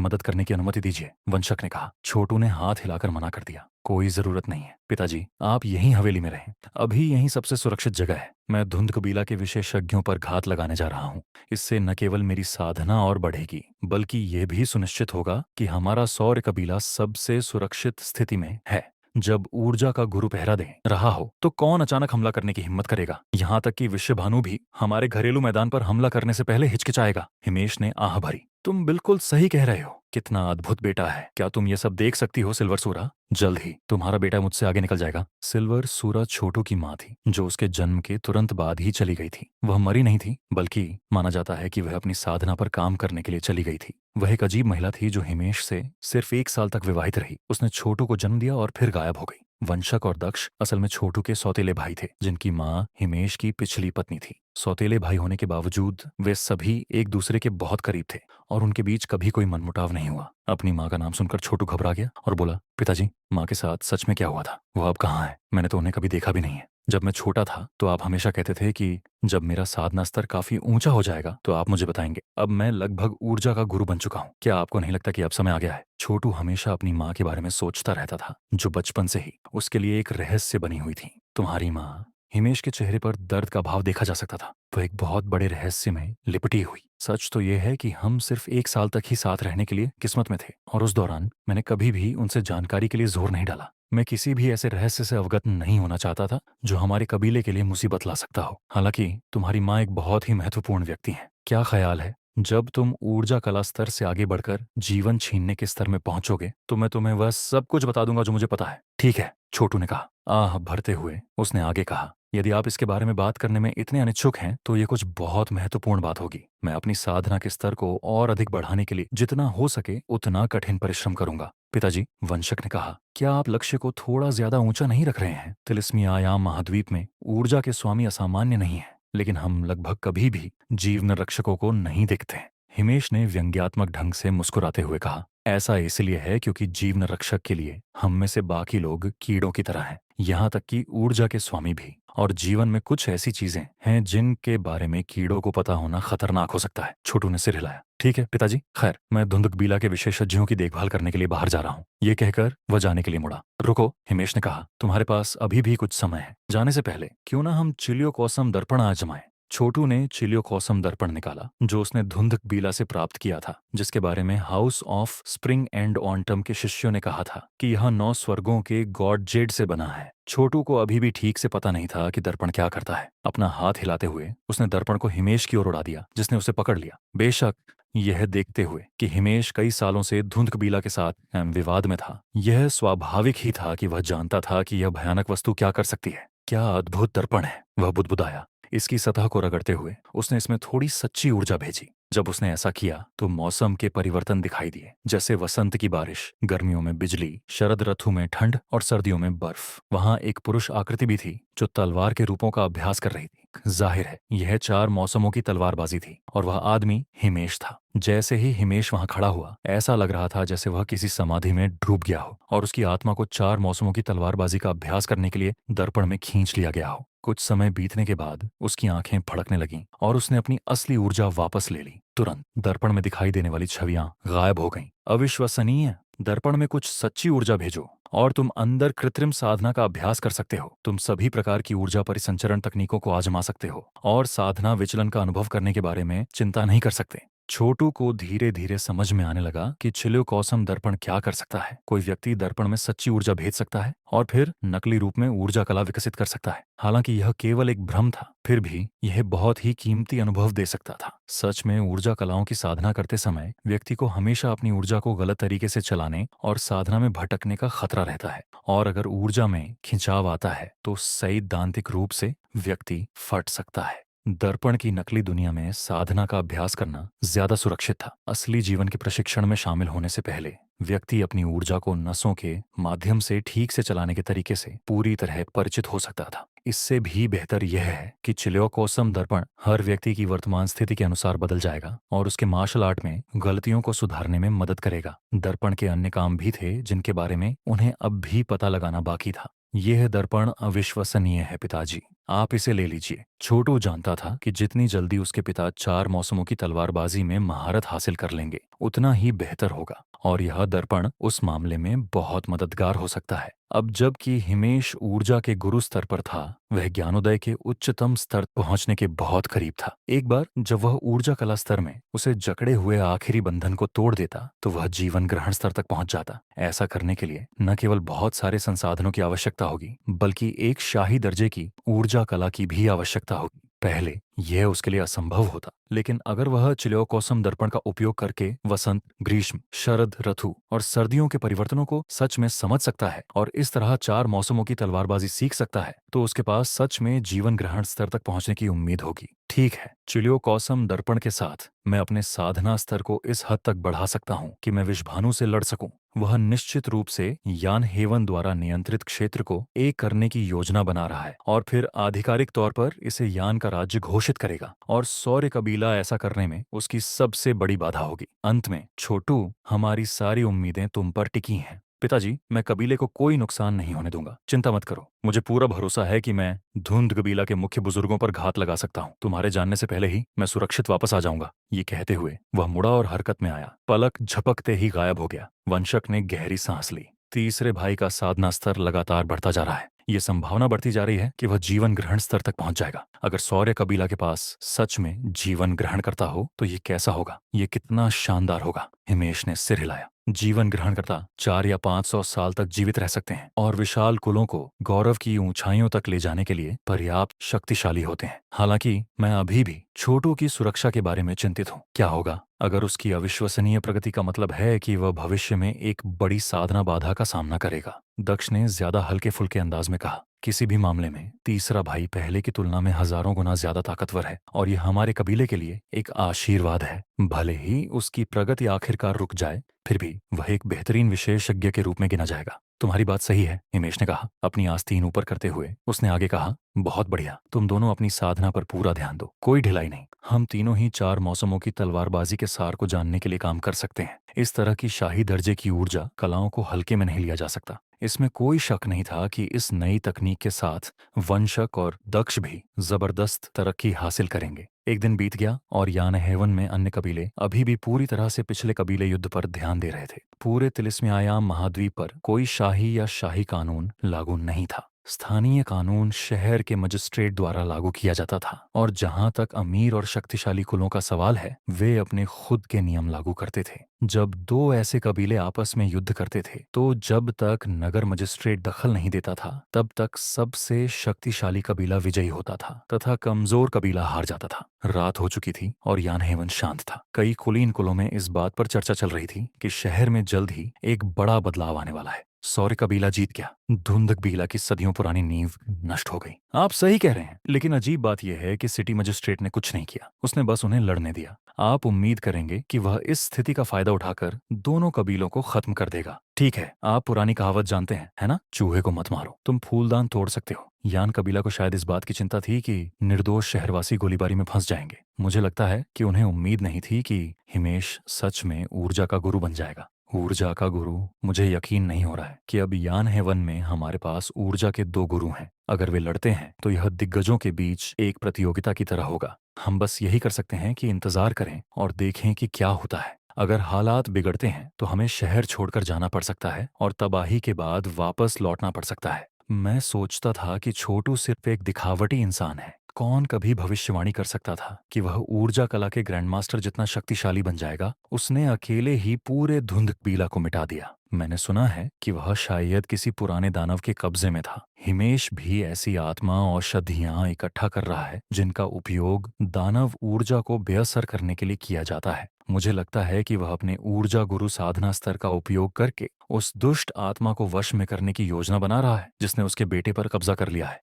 मदद करने की अनुमति दीजिए, वंशक ने कहा। छोटू ने हाथ हिलाकर मना कर दिया। कोई जरूरत नहीं है पिताजी, आप यहीं हवेली में रहें। अभी यहीं सबसे सुरक्षित जगह है। मैं धुंध कबीला के विशेषज्ञों पर घात लगाने जा रहा हूँ। इससे न केवल मेरी साधना और बढ़ेगी बल्कि ये भी सुनिश्चित होगा कि हमारा सौर्य कबीला सबसे सुरक्षित स्थिति में है। जब ऊर्जा का गुरु पहरा दे रहा हो तो कौन अचानक हमला करने की हिम्मत करेगा? यहाँ तक कि विश्वभानु भी हमारे घरेलू मैदान पर हमला करने से पहले हिचकिचाएगा। हिमेश ने आह भरी। तुम बिल्कुल सही कह रहे हो। कितना अद्भुत बेटा है। क्या तुम ये सब देख सकती हो सिल्वर सूरा? जल्द ही तुम्हारा बेटा मुझसे आगे निकल जाएगा। सिल्वर सूरा छोटू की माँ थी जो उसके जन्म के तुरंत बाद ही चली गई थी। वह मरी नहीं थी बल्कि माना जाता है कि वह अपनी साधना पर काम करने के लिए चली गई थी। वह एक अजीब महिला थी जो हिमेश से सिर्फ 1 साल तक विवाहित रही। उसने छोटू को जन्म दिया और फिर गायब हो गई। वंशक और दक्ष असल में छोटू के सौतेले भाई थे जिनकी माँ हिमेश की पिछली पत्नी थी। सौतेले भाई होने के बावजूद वे सभी एक दूसरे के बहुत करीब थे और उनके बीच कभी कोई मनमुटाव नहीं हुआ। अपनी माँ का नाम सुनकर छोटू घबरा गया और बोला, पिताजी, माँ के साथ सच में क्या हुआ था? वो अब कहाँ है? मैंने तो उन्हें कभी देखा भी नहीं है। जब मैं छोटा था तो आप हमेशा कहते थे कि जब मेरा साधना स्तर काफी ऊंचा हो जाएगा तो आप मुझे बताएंगे। अब मैं लगभग ऊर्जा का गुरु बन चुका हूँ। क्या आपको नहीं लगता कि अब समय आ गया है? छोटू हमेशा अपनी माँ के बारे में सोचता रहता था जो बचपन से ही उसके लिए एक रहस्य बनी हुई थी। तुम्हारी माँ। हिमेश के चेहरे पर दर्द का भाव देखा जा सकता था। वह एक बहुत बड़े रहस्य में लिपटी हुई। सच तो यह है कि हम सिर्फ 1 साल तक ही साथ रहने के लिए किस्मत में थे और उस दौरान मैंने कभी भी उनसे जानकारी के लिए जोर नहीं डाला। मैं किसी भी ऐसे रहस्य से अवगत नहीं होना चाहता था जो हमारे कबीले के लिए मुसीबत ला सकता हो। हालांकि तुम्हारी माँ एक बहुत ही महत्वपूर्ण व्यक्ति है। क्या ख्याल है, जब तुम ऊर्जा कला स्तर से आगे बढ़कर जीवन छीनने के स्तर में पहुंचोगे तो मैं तुम्हें वह सब कुछ बता दूंगा जो मुझे पता है। ठीक है, छोटू ने कहा। आह भरते हुए उसने आगे कहा, यदि आप इसके बारे में बात करने में इतने अनिच्छुक हैं तो ये कुछ बहुत महत्वपूर्ण बात होगी। मैं अपनी साधना के स्तर को और अधिक बढ़ाने के लिए जितना हो सके उतना कठिन परिश्रम करूंगा। पिताजी, वंशक ने कहा, क्या आप लक्ष्य को थोड़ा ज्यादा ऊंचा नहीं रख रहे हैं? तिलिस्मी आयाम महाद्वीप में ऊर्जा के स्वामी असामान्य नहीं है, लेकिन हम लगभग कभी भी जीवन रक्षकों को नहीं देखते। हिमेश ने व्यंग्यात्मक ढंग से मुस्कुराते हुए कहा, ऐसा इसलिए है क्योंकि जीवन रक्षक के लिए हम में से बाकी लोग कीड़ों की तरह हैं, यहाँ तक कि ऊर्जा के स्वामी भी। और जीवन में कुछ ऐसी चीजें हैं जिनके बारे में कीड़ों को पता होना खतरनाक हो सकता है। छोटू ने सिर हिलाया। ठीक है पिताजी, खैर मैं धुंधक बीला के विशेषज्ञों की देखभाल करने के लिए बाहर जा रहा हूँ। ये कहकर वह जाने के लिए मुड़ा। रुको, हिमेश ने कहा, तुम्हारे पास अभी भी कुछ समय है। जाने से पहले क्यों ना हम चिलियो कौसम दर्पण आजमाएं। छोटू ने चिलियो कौसम दर्पण निकाला जो उसने धुंधक बीला से प्राप्त किया था, जिसके बारे में हाउस ऑफ स्प्रिंग एंड ऑन्टम के शिष्यों ने कहा था कि यह 9 स्वर्गों के गॉड जेड से बना है। छोटू को अभी भी ठीक से पता नहीं था कि दर्पण क्या करता है। अपना हाथ हिलाते हुए उसने दर्पण को हिमेश की ओर उड़ा दिया जिसने उसे पकड़ लिया। बेशक यह देखते हुए कि हिमेश कई सालों से धुंधक बीला के साथ विवाद में था, यह स्वाभाविक ही था कि वह जानता था कि यह भयानक वस्तु क्या कर सकती है। क्या अद्भुत दर्पण है, वह बुदबुदाया। इसकी सतह को रगड़ते हुए उसने इसमें थोड़ी सच्ची ऊर्जा भेजी। जब उसने ऐसा किया तो मौसम के परिवर्तन दिखाई दिए, जैसे वसंत की बारिश, गर्मियों में बिजली, शरद ऋतु में ठंड और सर्दियों में बर्फ। वहां एक पुरुष आकृति भी थी जो तलवार के रूपों का अभ्यास कर रही थी। जाहिर है यह 4 मौसमों की तलवारबाजी थी और वह आदमी हिमेश था। जैसे ही हिमेश वहां खड़ा हुआ ऐसा लग रहा था जैसे वह किसी समाधि में डूब गया हो और उसकी आत्मा को 4 मौसमों की तलवारबाजी का अभ्यास करने के लिए दर्पण में खींच लिया गया हो। कुछ समय बीतने के बाद उसकी आंखें फड़कने लगीं और उसने अपनी असली ऊर्जा वापस ले ली। तुरंत दर्पण में दिखाई देने वाली छवियां गायब हो गईं। अविश्वसनीय। दर्पण में कुछ सच्ची ऊर्जा भेजो और तुम अंदर कृत्रिम साधना का अभ्यास कर सकते हो। तुम सभी प्रकार की ऊर्जा परिसंचरण तकनीकों को आजमा सकते हो और साधना विचलन का अनुभव करने के बारे में चिंता नहीं कर सकते। छोटू को धीरे धीरे समझ में आने लगा कि चिलियो कौसम दर्पण क्या कर सकता है। कोई व्यक्ति दर्पण में सच्ची ऊर्जा भेज सकता है और फिर नकली रूप में ऊर्जा कला विकसित कर सकता है। हालांकि यह केवल एक भ्रम था, फिर भी यह बहुत ही कीमती अनुभव दे सकता था। सच में ऊर्जा कलाओं की साधना करते समय व्यक्ति को हमेशा अपनी ऊर्जा को गलत तरीके से चलाने और साधना में भटकने का खतरा रहता है, और अगर ऊर्जा में खिंचाव आता है तो सैद्धांतिक रूप से व्यक्ति फट सकता है। दर्पण की नकली दुनिया में साधना का अभ्यास करना ज्यादा सुरक्षित था। असली जीवन के प्रशिक्षण में शामिल होने से पहले व्यक्ति अपनी ऊर्जा को नसों के माध्यम से ठीक से चलाने के तरीके से पूरी तरह परिचित हो सकता था। इससे भी बेहतर यह है कि चिलियोकोसम दर्पण हर व्यक्ति की वर्तमान स्थिति के अनुसार बदल जाएगा और उसके मार्शल आर्ट में गलतियों को सुधारने में मदद करेगा। दर्पण के अन्य काम भी थे जिनके बारे में उन्हें अब भी पता लगाना बाकी था। यह दर्पण अविश्वसनीय है पिताजी, आप इसे ले लीजिए। छोटू जानता था कि जितनी जल्दी उसके पिता 4 मौसमों की तलवारबाजी में महारत हासिल कर लेंगे उतना ही बेहतर होगा, और यह दर्पण उस मामले में बहुत मददगार हो सकता है। अब जबकि हिमेश ऊर्जा के गुरु स्तर पर था, वह ज्ञानोदय के उच्चतम स्तर पहुंचने के बहुत करीब था। एक बार जब वह ऊर्जा कला स्तर में उसे जकड़े हुए आखिरी बंधन को तोड़ देता तो वह जीवन ग्रहण स्तर तक पहुंच जाता। ऐसा करने के लिए न केवल बहुत सारे संसाधनों की आवश्यकता होगी बल्कि एक शाही दर्जे की ऊर्जा कला की भी आवश्यकता होगी। पहले यह उसके लिए असंभव होता, लेकिन अगर वह चिलियोकोसम दर्पण का उपयोग करके वसंत, ग्रीष्म, शरद ऋतु और सर्दियों के परिवर्तनों को सच में समझ सकता है और इस तरह 4 मौसमों की तलवारबाजी सीख सकता है तो उसके पास सच में जीवन ग्रहण स्तर तक पहुंचने की उम्मीद होगी। ठीक है, चिलियोकोसम दर्पण के साथ मैं अपने साधना स्तर को इस हद तक बढ़ा सकता हूं कि मैं विषभानु से लड़ सकूं। वह निश्चित रूप से यान हेवन द्वारा नियंत्रित क्षेत्र को एक करने की योजना बना रहा है और फिर आधिकारिक तौर पर इसे यान का राज्य घोषित करेगा, और सौर्य कबीला ऐसा करने में उसकी सबसे बड़ी बाधा होगी। अंत में छोटू, हमारी सारी उम्मीदें तुम पर टिकी हैं। पिताजी, मैं कबीले को कोई नुकसान नहीं होने दूंगा, चिंता मत करो। मुझे पूरा भरोसा है कि मैं धुंध कबीला के मुख्य बुजुर्गों पर घात लगा सकता हूँ। तुम्हारे जानने से पहले ही मैं सुरक्षित वापस आ जाऊंगा। ये कहते हुए वह मुड़ा और हरकत में आया। पलक झपकते ही गायब हो गया। वंशक ने गहरी सांस ली। तीसरे भाई का साधना स्तर लगातार बढ़ता जा रहा है। ये संभावना बढ़ती जा रही है कि वह जीवन ग्रहण स्तर तक पहुंच जाएगा। अगर सौर्य कबीला के पास सच में जीवन ग्रहण करता हो तो ये कैसा होगा, ये कितना शानदार होगा। हिमेश ने सिर हिलाया। जीवन ग्रहण करता 4 या 500 साल तक जीवित रह सकते हैं और विशाल कुलों को गौरव की ऊंचाइयों तक ले जाने के लिए पर्याप्त शक्तिशाली होते हैं। हालांकि मैं अभी भी छोटू की सुरक्षा के बारे में चिंतित हूँ। क्या होगा अगर उसकी अविश्वसनीय प्रगति का मतलब है कि वह भविष्य में एक बड़ी साधना बाधा का सामना करेगा? दक्ष ने ज्यादा हल्के फुल्के अंदाज में कहा। किसी भी मामले में तीसरा भाई पहले की तुलना में हजारों गुना ज्यादा ताकतवर है और यह हमारे कबीले के लिए एक आशीर्वाद है। भले ही उसकी प्रगति आखिरकार रुक जाए, फिर भी वह एक बेहतरीन विशेषज्ञ के रूप में गिना जाएगा। तुम्हारी बात सही है, हिमेश ने कहा। अपनी आस्तीन ऊपर करते हुए उसने आगे कहा, बहुत बढ़िया, तुम दोनों अपनी साधना पर पूरा ध्यान दो, कोई ढिलाई नहीं। हम तीनों ही 4 मौसमों की तलवारबाजी के सार को जानने के लिए काम कर सकते हैं। इस तरह की शाही दर्जे की ऊर्जा कलाओं को हल्के में नहीं लिया जा सकता। इसमें कोई शक नहीं था कि इस नई तकनीक के साथ वंशक और दक्ष भी जबरदस्त तरक्की हासिल करेंगे। एक दिन बीत गया और यान हेवन में अन्य कबीले अभी भी पूरी तरह से पिछले कबीले युद्ध पर ध्यान दे रहे थे। पूरे तिलिस्मियायाम महाद्वीप पर कोई शाही या शाही कानून लागू नहीं था। स्थानीय कानून शहर के मजिस्ट्रेट द्वारा लागू किया जाता था और जहां तक अमीर और शक्तिशाली कुलों का सवाल है, वे अपने खुद के नियम लागू करते थे। जब 2 ऐसे कबीले आपस में युद्ध करते थे तो जब तक नगर मजिस्ट्रेट दखल नहीं देता था तब तक सबसे शक्तिशाली कबीला विजयी होता था तथा कमजोर कबीला हार जाता था। रात हो चुकी थी और यान हेवन शांत था। कई कुलीन कुलों में इस बात पर चर्चा चल रही थी कि शहर में जल्द ही एक बड़ा बदलाव आने वाला है। सौर्य कबीला जीत गया। धुंध कबीला की सदियों पुरानी नींव नष्ट हो गई। आप सही कह रहे हैं, लेकिन अजीब बात यह है कि सिटी मजिस्ट्रेट ने कुछ नहीं किया। उसने बस उन्हें लड़ने दिया। आप उम्मीद करेंगे कि वह इस स्थिति का फायदा उठाकर दोनों कबीलों को खत्म कर देगा। ठीक है, आप पुरानी कहावत जानते हैं, है ना? चूहे को मत मारो, तुम फूलदान तोड़ सकते हो। यान कबीला को शायद इस बात की चिंता थी कि निर्दोष शहरवासी गोलीबारी में फंस जाएंगे। मुझे लगता है कि उन्हें उम्मीद नहीं थी कि हिमेश सच में ऊर्जा का गुरु बन जाएगा। ऊर्जा का गुरु? मुझे यकीन नहीं हो रहा है कि अब यान हेवन में हमारे पास ऊर्जा के 2 गुरु हैं। अगर वे लड़ते हैं तो यह दिग्गजों के बीच एक प्रतियोगिता की तरह होगा। हम बस यही कर सकते हैं कि इंतजार करें और देखें कि क्या होता है। अगर हालात बिगड़ते हैं तो हमें शहर छोड़कर जाना पड़ सकता है और तबाही के बाद वापस लौटना पड़ सकता है। मैं सोचता था कि छोटू सिर्फ एक दिखावटी इंसान है। कौन कभी भविष्यवाणी कर सकता था कि वह ऊर्जा कला के ग्रैंडमास्टर जितना शक्तिशाली बन जाएगा? उसने अकेले ही पूरे धुंध कबीला को मिटा दिया। मैंने सुना है कि वह शायद किसी पुराने दानव के कब्जे में था। हिमेश भी ऐसी आत्मा औषधियां इकट्ठा कर रहा है जिनका उपयोग दानव ऊर्जा को बेअसर करने के लिए किया जाता है। मुझे लगता है कि वह अपने ऊर्जा गुरु साधना स्तर का उपयोग करके उस दुष्ट आत्मा को वश में करने की योजना बना रहा है जिसने उसके बेटे पर कब्जा कर लिया है।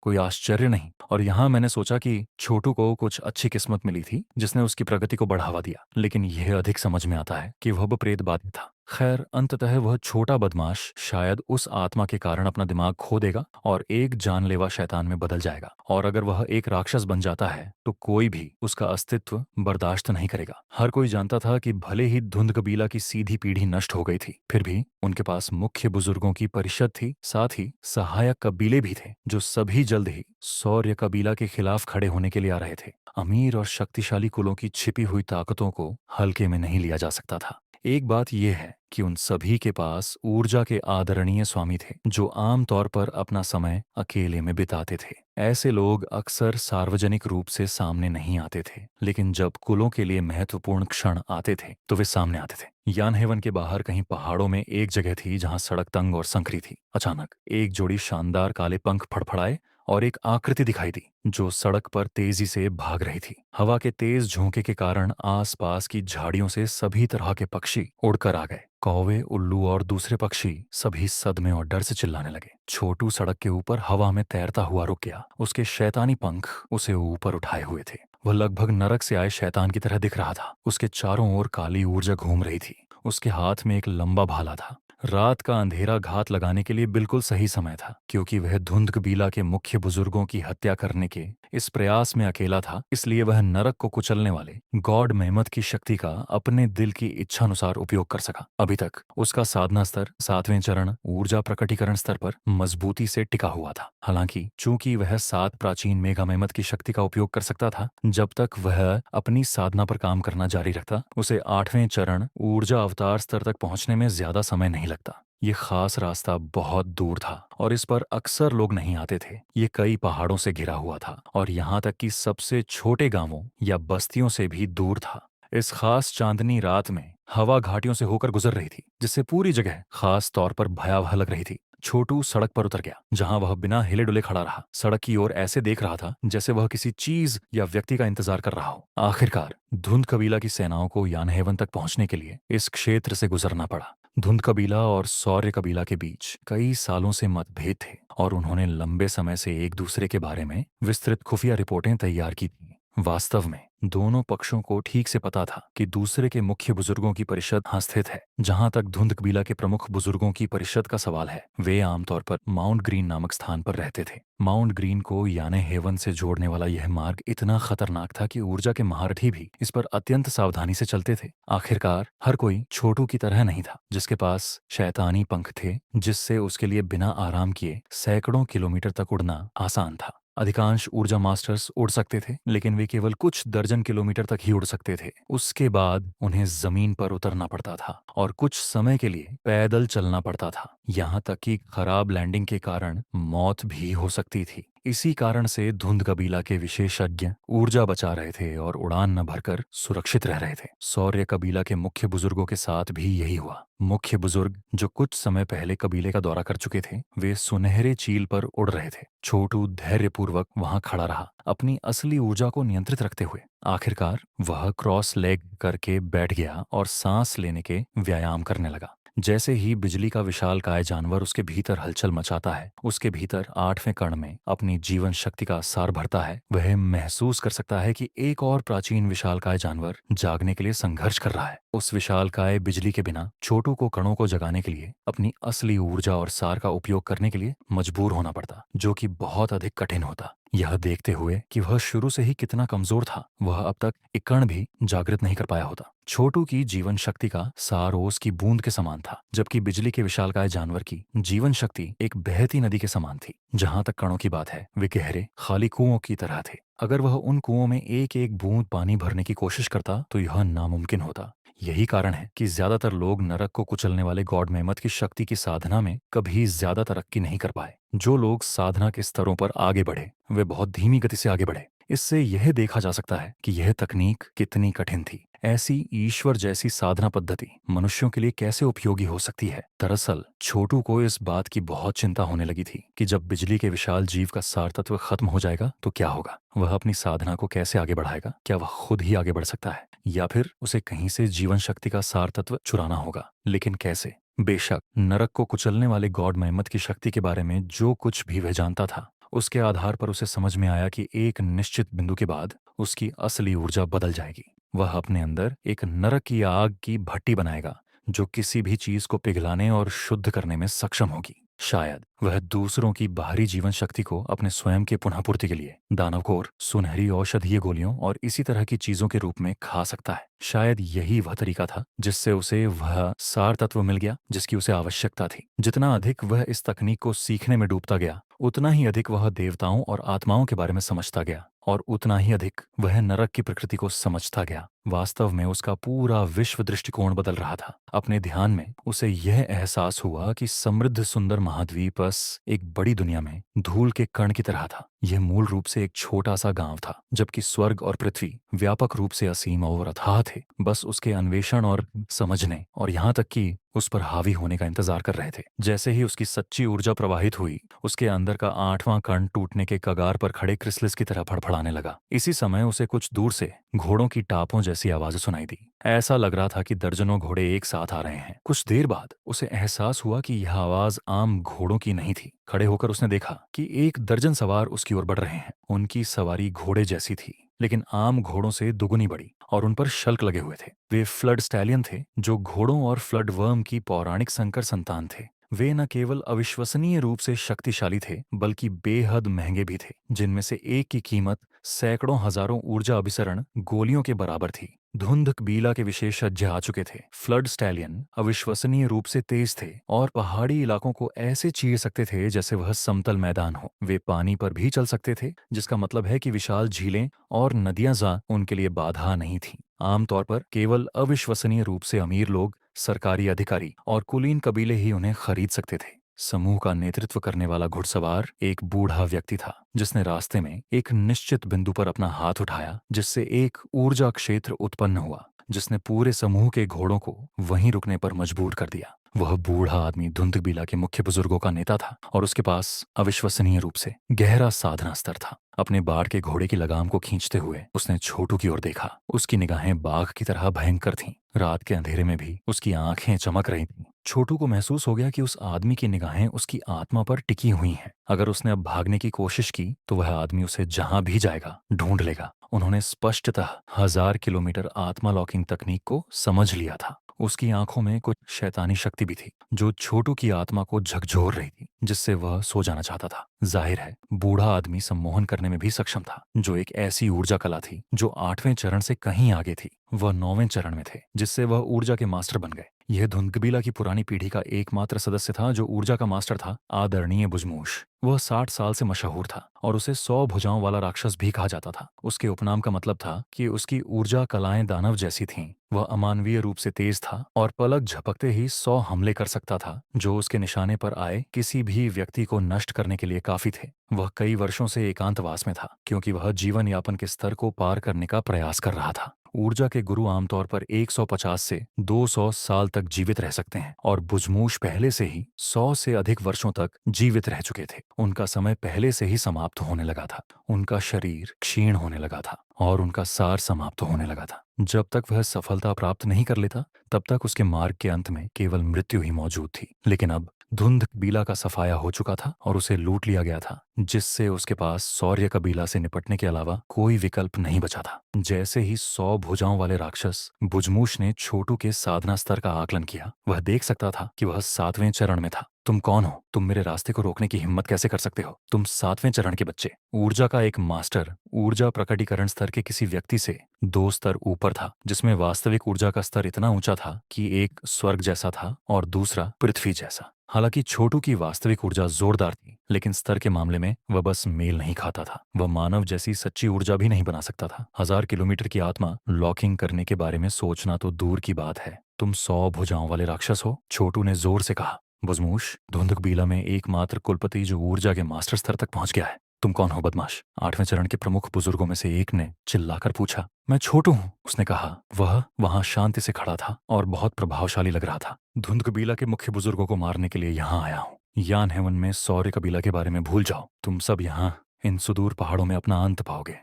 कोई आश्चर्य नहीं। और यहाँ मैंने सोचा कि छोटू को कुछ अच्छी किस्मत मिली थी जिसने उसकी प्रगति को बढ़ावा दिया, लेकिन यह अधिक समझ में आता है कि वह प्रेतवादी था। खैर, अंततः वह छोटा बदमाश शायद उस आत्मा के कारण अपना दिमाग खो देगा और एक जानलेवा शैतान में बदल जाएगा, और अगर वह एक राक्षस बन जाता है तो कोई भी उसका अस्तित्व बर्दाश्त नहीं करेगा। हर कोई जानता था कि भले ही धुंध कबीला की सीधी पीढ़ी नष्ट हो गई थी, फिर भी उनके पास मुख्य बुजुर्गों की परिषद थी, साथ ही सहायक कबीले भी थे जो सभी जल्द ही सौर्य कबीला के खिलाफ खड़े होने के लिए आ रहे थे। अमीर और शक्तिशाली कुलों की छिपी हुई ताकतों को हल्के में नहीं लिया जा सकता था। एक बात यह है कि उन सभी के पास ऊर्जा के आदरणीय स्वामी थे जो आमतौर पर अपना समय अकेले में बिताते थे। ऐसे लोग अक्सर सार्वजनिक रूप से सामने नहीं आते थे, लेकिन जब कुलों के लिए महत्वपूर्ण क्षण आते थे तो वे सामने आते थे। यानहेवन के बाहर कहीं पहाड़ों में एक जगह थी जहां सड़क तंग और संकरी थी। अचानक एक जोड़ी शानदार काले पंख फड़फड़ाए और एक आकृति दिखाई दी जो सड़क पर तेजी से भाग रही थी। हवा के तेज झोंके के कारण आसपास की झाड़ियों से सभी तरह के पक्षी उड़कर आ गए। कौवे, उल्लू और दूसरे पक्षी सभी सदमे और डर से चिल्लाने लगे। छोटू सड़क के ऊपर हवा में तैरता हुआ रुक गया। उसके शैतानी पंख उसे ऊपर उठाए हुए थे। वह लगभग नरक से आए शैतान की तरह दिख रहा था। उसके चारों ओर काली ऊर्जा घूम रही थी। उसके हाथ में एक लंबा भाला था। रात का अंधेरा घात लगाने के लिए बिल्कुल सही समय था, क्योंकि वह धुंध कबीला के मुख्य बुजुर्गों की हत्या करने के इस प्रयास में अकेला था। इसलिए वह नरक को कुचलने वाले गॉड मेहमत की शक्ति का अपने दिल की इच्छानुसार उपयोग कर सका। अभी तक उसका साधना स्तर 7वें चरण ऊर्जा प्रकटीकरण स्तर पर मजबूती से टिका हुआ था। हालांकि चूंकि वह 7 प्राचीन मेघा मेहमत की शक्ति का उपयोग कर सकता था, जब तक वह अपनी साधना पर काम करना जारी रखता उसे 8वें चरण ऊर्जा अवतार स्तर तक पहुंचने में ज्यादा समय नहीं लगता। ये खास रास्ता बहुत दूर था और इस पर अक्सर लोग नहीं आते थे। ये कई पहाड़ों से घिरा हुआ था और यहाँ तक कि सबसे छोटे गांवों या बस्तियों से भी दूर था। इस खास चांदनी रात में हवा घाटियों से होकर गुजर रही थी, जिससे पूरी जगह खास तौर पर भयावह लग रही थी। छोटू सड़क पर उतर गया, जहां वह बिना हिले डुले खड़ा रहा। सड़क की ओर ऐसे देख रहा था जैसे वह किसी चीज या व्यक्ति का इंतजार कर रहा हो। आखिरकार धुंध कबीला की सेनाओं को यानहेवन तक पहुंचने के लिए इस क्षेत्र से गुजरना पड़ा। धुंध कबीला और सौर्य कबीला के बीच कई सालों से मतभेद थे और उन्होंने लंबे समय से एक दूसरे के बारे में विस्तृत खुफिया रिपोर्टें तैयार की थीं। वास्तव में दोनों पक्षों को ठीक से पता था कि दूसरे के मुख्य बुजुर्गों की परिषद हाँ स्थित है। जहां तक धुंध कबीला के प्रमुख बुजुर्गों की परिषद का सवाल है, वे आमतौर पर माउंट ग्रीन नामक स्थान पर रहते थे। माउंट ग्रीन को याने हेवन से जोड़ने वाला यह मार्ग इतना खतरनाक था कि ऊर्जा के महारथी भी इस पर अत्यंत सावधानी से चलते थे। आखिरकार हर कोई छोटू की तरह नहीं था, जिसके पास शैतानी पंख थे जिससे उसके लिए बिना आराम किए सैकड़ों किलोमीटर तक उड़ना आसान था। अधिकांश ऊर्जा मास्टर्स उड़ सकते थे, लेकिन वे केवल कुछ दर्जन किलोमीटर तक ही उड़ सकते थे। उसके बाद उन्हें जमीन पर उतरना पड़ता था और कुछ समय के लिए पैदल चलना पड़ता था। यहाँ तक कि खराब लैंडिंग के कारण मौत भी हो सकती थी। इसी कारण से धुंध कबीला के विशेषज्ञ ऊर्जा बचा रहे थे और उड़ान न भरकर सुरक्षित रह रहे थे। सौर्य कबीला के मुख्य बुजुर्गों के साथ भी यही हुआ। मुख्य बुजुर्ग जो कुछ समय पहले कबीले का दौरा कर चुके थे, वे सुनहरे चील पर उड़ रहे थे। छोटू धैर्यपूर्वक वहां खड़ा रहा, अपनी असली ऊर्जा को नियंत्रित रखते हुए। आखिरकार वह क्रॉस लेग करके बैठ गया और सांस लेने के व्यायाम करने लगा। जैसे ही बिजली का विशालकाय जानवर उसके भीतर हलचल मचाता है, उसके भीतर 8वें कण में अपनी जीवन शक्ति का सार भरता है, वह महसूस कर सकता है कि एक और प्राचीन विशालकाय जानवर जागने के लिए संघर्ष कर रहा है। उस विशालकाय बिजली के बिना छोटू को कणों को जगाने के लिए अपनी असली ऊर्जा और सार का उपयोग करने के लिए मजबूर होना पड़ता, जो कि बहुत अधिक कठिन होता। यह देखते हुए कि वह शुरू से ही कितना कमजोर था, वह अब तक एक कण भी जागृत नहीं कर पाया होता। छोटू की जीवन शक्ति का सार ओस की बूंद के समान था, जबकि बिजली के विशालकाय जानवर की जीवन शक्ति एक बहती नदी के समान थी। जहां तक कणों की बात है, वे गहरे खाली कुओं की तरह थे। अगर वह उन कुओं में एक एक बूंद पानी भरने की कोशिश करता तो यह नामुमकिन होता। यही कारण है कि ज्यादातर लोग नरक को कुचलने वाले गॉड मेहमत की शक्ति की साधना में कभी ज्यादा तरक्की नहीं कर पाए। जो लोग साधना के स्तरों पर आगे बढ़े, वे बहुत धीमी गति से आगे बढ़े। इससे यह देखा जा सकता है कि यह तकनीक कितनी कठिन थी। ऐसी ईश्वर जैसी साधना पद्धति मनुष्यों के लिए कैसे उपयोगी हो सकती है। दरअसल छोटू को इस बात की बहुत चिंता होने लगी थी कि जब बिजली के विशाल जीव का सार तत्व खत्म हो जाएगा तो क्या होगा। वह अपनी साधना को कैसे आगे बढ़ाएगा। क्या वह खुद ही आगे बढ़ सकता है या फिर उसे कहीं से जीवन शक्ति का सार तत्व चुराना होगा, लेकिन कैसे। बेशक नरक को कुचलने वाले गॉड महम्मद की शक्ति के बारे में जो कुछ भी वह जानता था, उसके आधार पर उसे समझ में आया कि एक निश्चित बिंदु के बाद उसकी असली ऊर्जा बदल जाएगी। वह अपने अंदर एक नरक की आग की भट्टी बनाएगा जो किसी भी चीज को पिघलाने और शुद्ध करने में सक्षम होगी। शायद वह दूसरों की बाहरी जीवन शक्ति को अपने स्वयं के पुनःपूर्ति के लिए दानवकोर सुनहरी औषधीय गोलियों और इसी तरह की चीजों के रूप में खा सकता है। शायद यही वह तरीका था जिससे उसे वह सार तत्व मिल गया जिसकी उसे आवश्यकता थी। जितना अधिक वह इस तकनीक को सीखने में डूबता गया, उतना ही अधिक वह देवताओं और आत्माओं के बारे में समझता गया और उतना ही अधिक वह नरक की प्रकृति को समझता गया। वास्तव में उसका पूरा विश्व दृष्टिकोण बदल रहा था। अपने ध्यान में उसे यह एहसास हुआ कि समृद्ध सुंदर महाद्वीप बस एक बड़ी दुनिया में धूल के कण की तरह था। यह मूल रूप से एक छोटा सा गांव था, जबकि स्वर्ग और पृथ्वी व्यापक रूप से असीम और अथाह थे। बस उसके अन्वेषण और समझने और यहाँ तक कि उस पर हावी होने का इंतजार कर रहे थे। जैसे ही उसकी सच्ची ऊर्जा प्रवाहित हुई, उसके अंदर का 8वां कण टूटने के कगार पर खड़े क्रिसलिस की तरह फड़फड़ाने लगा। इसी समय उसे कुछ दूर से घोड़ों की टापों जैसी आवाजें सुनाई दी। ऐसा लग रहा था कि दर्जनों घोड़े एक साथ आ रहे हैं। कुछ देर बाद उसे एहसास हुआ कि यह आवाज आम घोड़ों की नहीं थी। खड़े होकर उसने देखा कि 1 दर्जन सवार उसकी ओर बढ़ रहे हैं। उनकी सवारी घोड़े जैसी थी, लेकिन आम घोड़ों से दुगुनी बड़ी, और उन पर शल्क लगे हुए थे। वे फ्लड स्टैलियन थे, जो घोड़ों और फ्लड वर्म की पौराणिक संकर संतान थे। वे न केवल अविश्वसनीय रूप से शक्तिशाली थे, बल्कि बेहद महंगे भी थे, जिनमें से एक की कीमत सैकड़ों हजारों ऊर्जा अभिसरण गोलियों के बराबर थी। धुंध कबीला के विशेषज्ञ आ चुके थे। फ्लड स्टैलियन अविश्वसनीय रूप से तेज थे और पहाड़ी इलाकों को ऐसे चीर सकते थे जैसे वह समतल मैदान हो। वे पानी पर भी चल सकते थे, जिसका मतलब है कि विशाल झीलें और नदियां उनके लिए बाधा नहीं थीं। आमतौर पर केवल अविश्वसनीय रूप से अमीर लोग, सरकारी अधिकारी और कुलीन कबीले ही उन्हें खरीद सकते थे। समूह का नेतृत्व करने वाला घुड़सवार एक बूढ़ा व्यक्ति था, जिसने रास्ते में एक निश्चित बिंदु पर अपना हाथ उठाया, जिससे एक ऊर्जा क्षेत्र उत्पन्न हुआ जिसने पूरे समूह के घोड़ों को वहीं रुकने पर मजबूर कर दिया। वह बूढ़ा आदमी धुंधकबीला के मुख्य बुजुर्गों का नेता था और उसके पास अविश्वसनीय रूप से गहरा साधना स्तर था। अपने बाढ़ के घोड़े की लगाम को खींचते हुए उसने छोटू की ओर देखा। उसकी निगाहें बाघ की तरह भयंकर थीं। रात के अंधेरे में भी उसकी आंखें चमक रही थीं। छोटू को महसूस हो गया कि उस आदमी की निगाहें उसकी आत्मा पर टिकी हुई हैं। अगर उसने अब भागने की कोशिश की तो वह आदमी उसे जहां भी जाएगा ढूंढ लेगा। उन्होंने स्पष्टतः 1000 किलोमीटर आत्मा लॉकिंग तकनीक को समझ लिया था। उसकी आंखों में कुछ शैतानी शक्ति भी थी जो छोटू की आत्मा को झकझोर रही थी, जिससे वह सो जाना चाहता था। जाहिर है बूढ़ा आदमी सम्मोहन करने में भी सक्षम था, जो एक ऐसी ऊर्जा कला थी जो 8वें चरण से कहीं आगे थी। वह 9वें चरण में थे, जिससे वह ऊर्जा के मास्टर बन गए। यह धुंधकबीला की पुरानी पीढ़ी का एकमात्र सदस्य था जो ऊर्जा का मास्टर था, आदरणीय बुजमूश। वह 60 साल से मशहूर था और उसे 100 भुजाओं वाला राक्षस भी कहा जाता था। उसके उपनाम का मतलब था कि उसकी ऊर्जा कलाएं दानव जैसी थीं। वह अमानवीय रूप से तेज था और पलक झपकते ही 100 हमले कर सकता था, जो उसके निशाने पर आए किसी भी व्यक्ति को नष्ट करने के लिए काफी थे। वह कई वर्षों से एकांतवास में था, क्योंकि वह जीवन यापन के स्तर को पार करने का प्रयास कर रहा था। ऊर्जा के गुरु आमतौर पर 150 से 200 साल तक जीवित रह सकते हैं, और बुजमूश पहले से ही 100 से अधिक वर्षों तक जीवित रह चुके थे। उनका समय पहले से ही समाप्त होने लगा था। उनका शरीर क्षीण होने लगा था और उनका सार समाप्त होने लगा था। जब तक वह सफलता प्राप्त नहीं कर लेता, तब तक उसके मार्ग के अंत में केवल मृत्यु ही मौजूद थी। लेकिन अब धुंध कबीला का सफाया हो चुका था और उसे लूट लिया गया था, जिससे उसके पास सौर्य कबीला से निपटने के अलावा कोई विकल्प नहीं बचा था। जैसे ही 100 भुजाओं वाले राक्षस बुजमूश ने छोटू के साधना स्तर का आकलन किया, वह देख सकता था कि वह 7वें चरण में था। तुम कौन हो? तुम मेरे रास्ते को रोकने की हिम्मत कैसे कर सकते हो? तुम 7वें चरण के बच्चे। ऊर्जा का एक मास्टर ऊर्जा प्रकटीकरण स्तर के किसी व्यक्ति से 2 स्तर ऊपर था, जिसमें वास्तविक ऊर्जा का स्तर इतना ऊंचा था कि एक स्वर्ग जैसा था और दूसरा पृथ्वी जैसा। हालांकि छोटू की वास्तविक ऊर्जा जोरदार थी, लेकिन स्तर के मामले में वह बस मेल नहीं खाता था। वह मानव जैसी सच्ची ऊर्जा भी नहीं बना सकता था। 1000 किलोमीटर की आत्मा लॉकिंग करने के बारे में सोचना तो दूर की बात है। तुम 100 भुजाओं वाले राक्षस हो, छोटू ने जोर से कहा। बुजमूश, धुंधकबीला में एकमात्र कुलपति जो ऊर्जा के मास्टर स्तर तक पहुंच गया है। तुम कौन हो बदमाश? 8वें चरण के प्रमुख बुजुर्गों में से एक ने चिल्लाकर पूछा। मैं छोटू हूँ, उसने कहा। वह वहां शांति से खड़ा था और बहुत प्रभावशाली लग रहा था। धुंधकबीला के मुख्य बुजुर्गों को मारने के लिए यहाँ आया हूँ। यान हेवन में सौर्य कबीला के बारे में भूल जाओ। तुम सब यहाँ इन सुदूर पहाड़ों में अपना अंत पाओगे।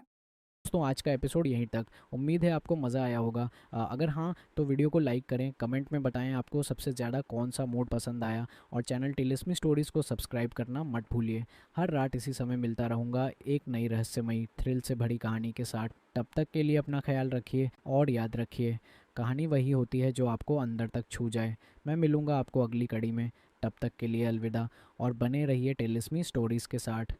दोस्तों आज का एपिसोड यहीं तक। उम्मीद है आपको मज़ा आया होगा। अगर हाँ तो वीडियो को लाइक करें, कमेंट में बताएं आपको सबसे ज़्यादा कौन सा मोड पसंद आया, और चैनल टिलिस्मी स्टोरीज़ को सब्सक्राइब करना मत भूलिए। हर रात इसी समय मिलता रहूँगा एक नई रहस्यमयी थ्रिल से भरी कहानी के साथ। तब तक के लिए अपना ख्याल रखिए और याद रखिए, कहानी वही होती है जो आपको अंदर तक छू जाए। मैं मिलूँगा आपको अगली कड़ी में। तब तक के लिए अलविदा, और बने रहिए टिलिस्मी स्टोरीज़ के साथ।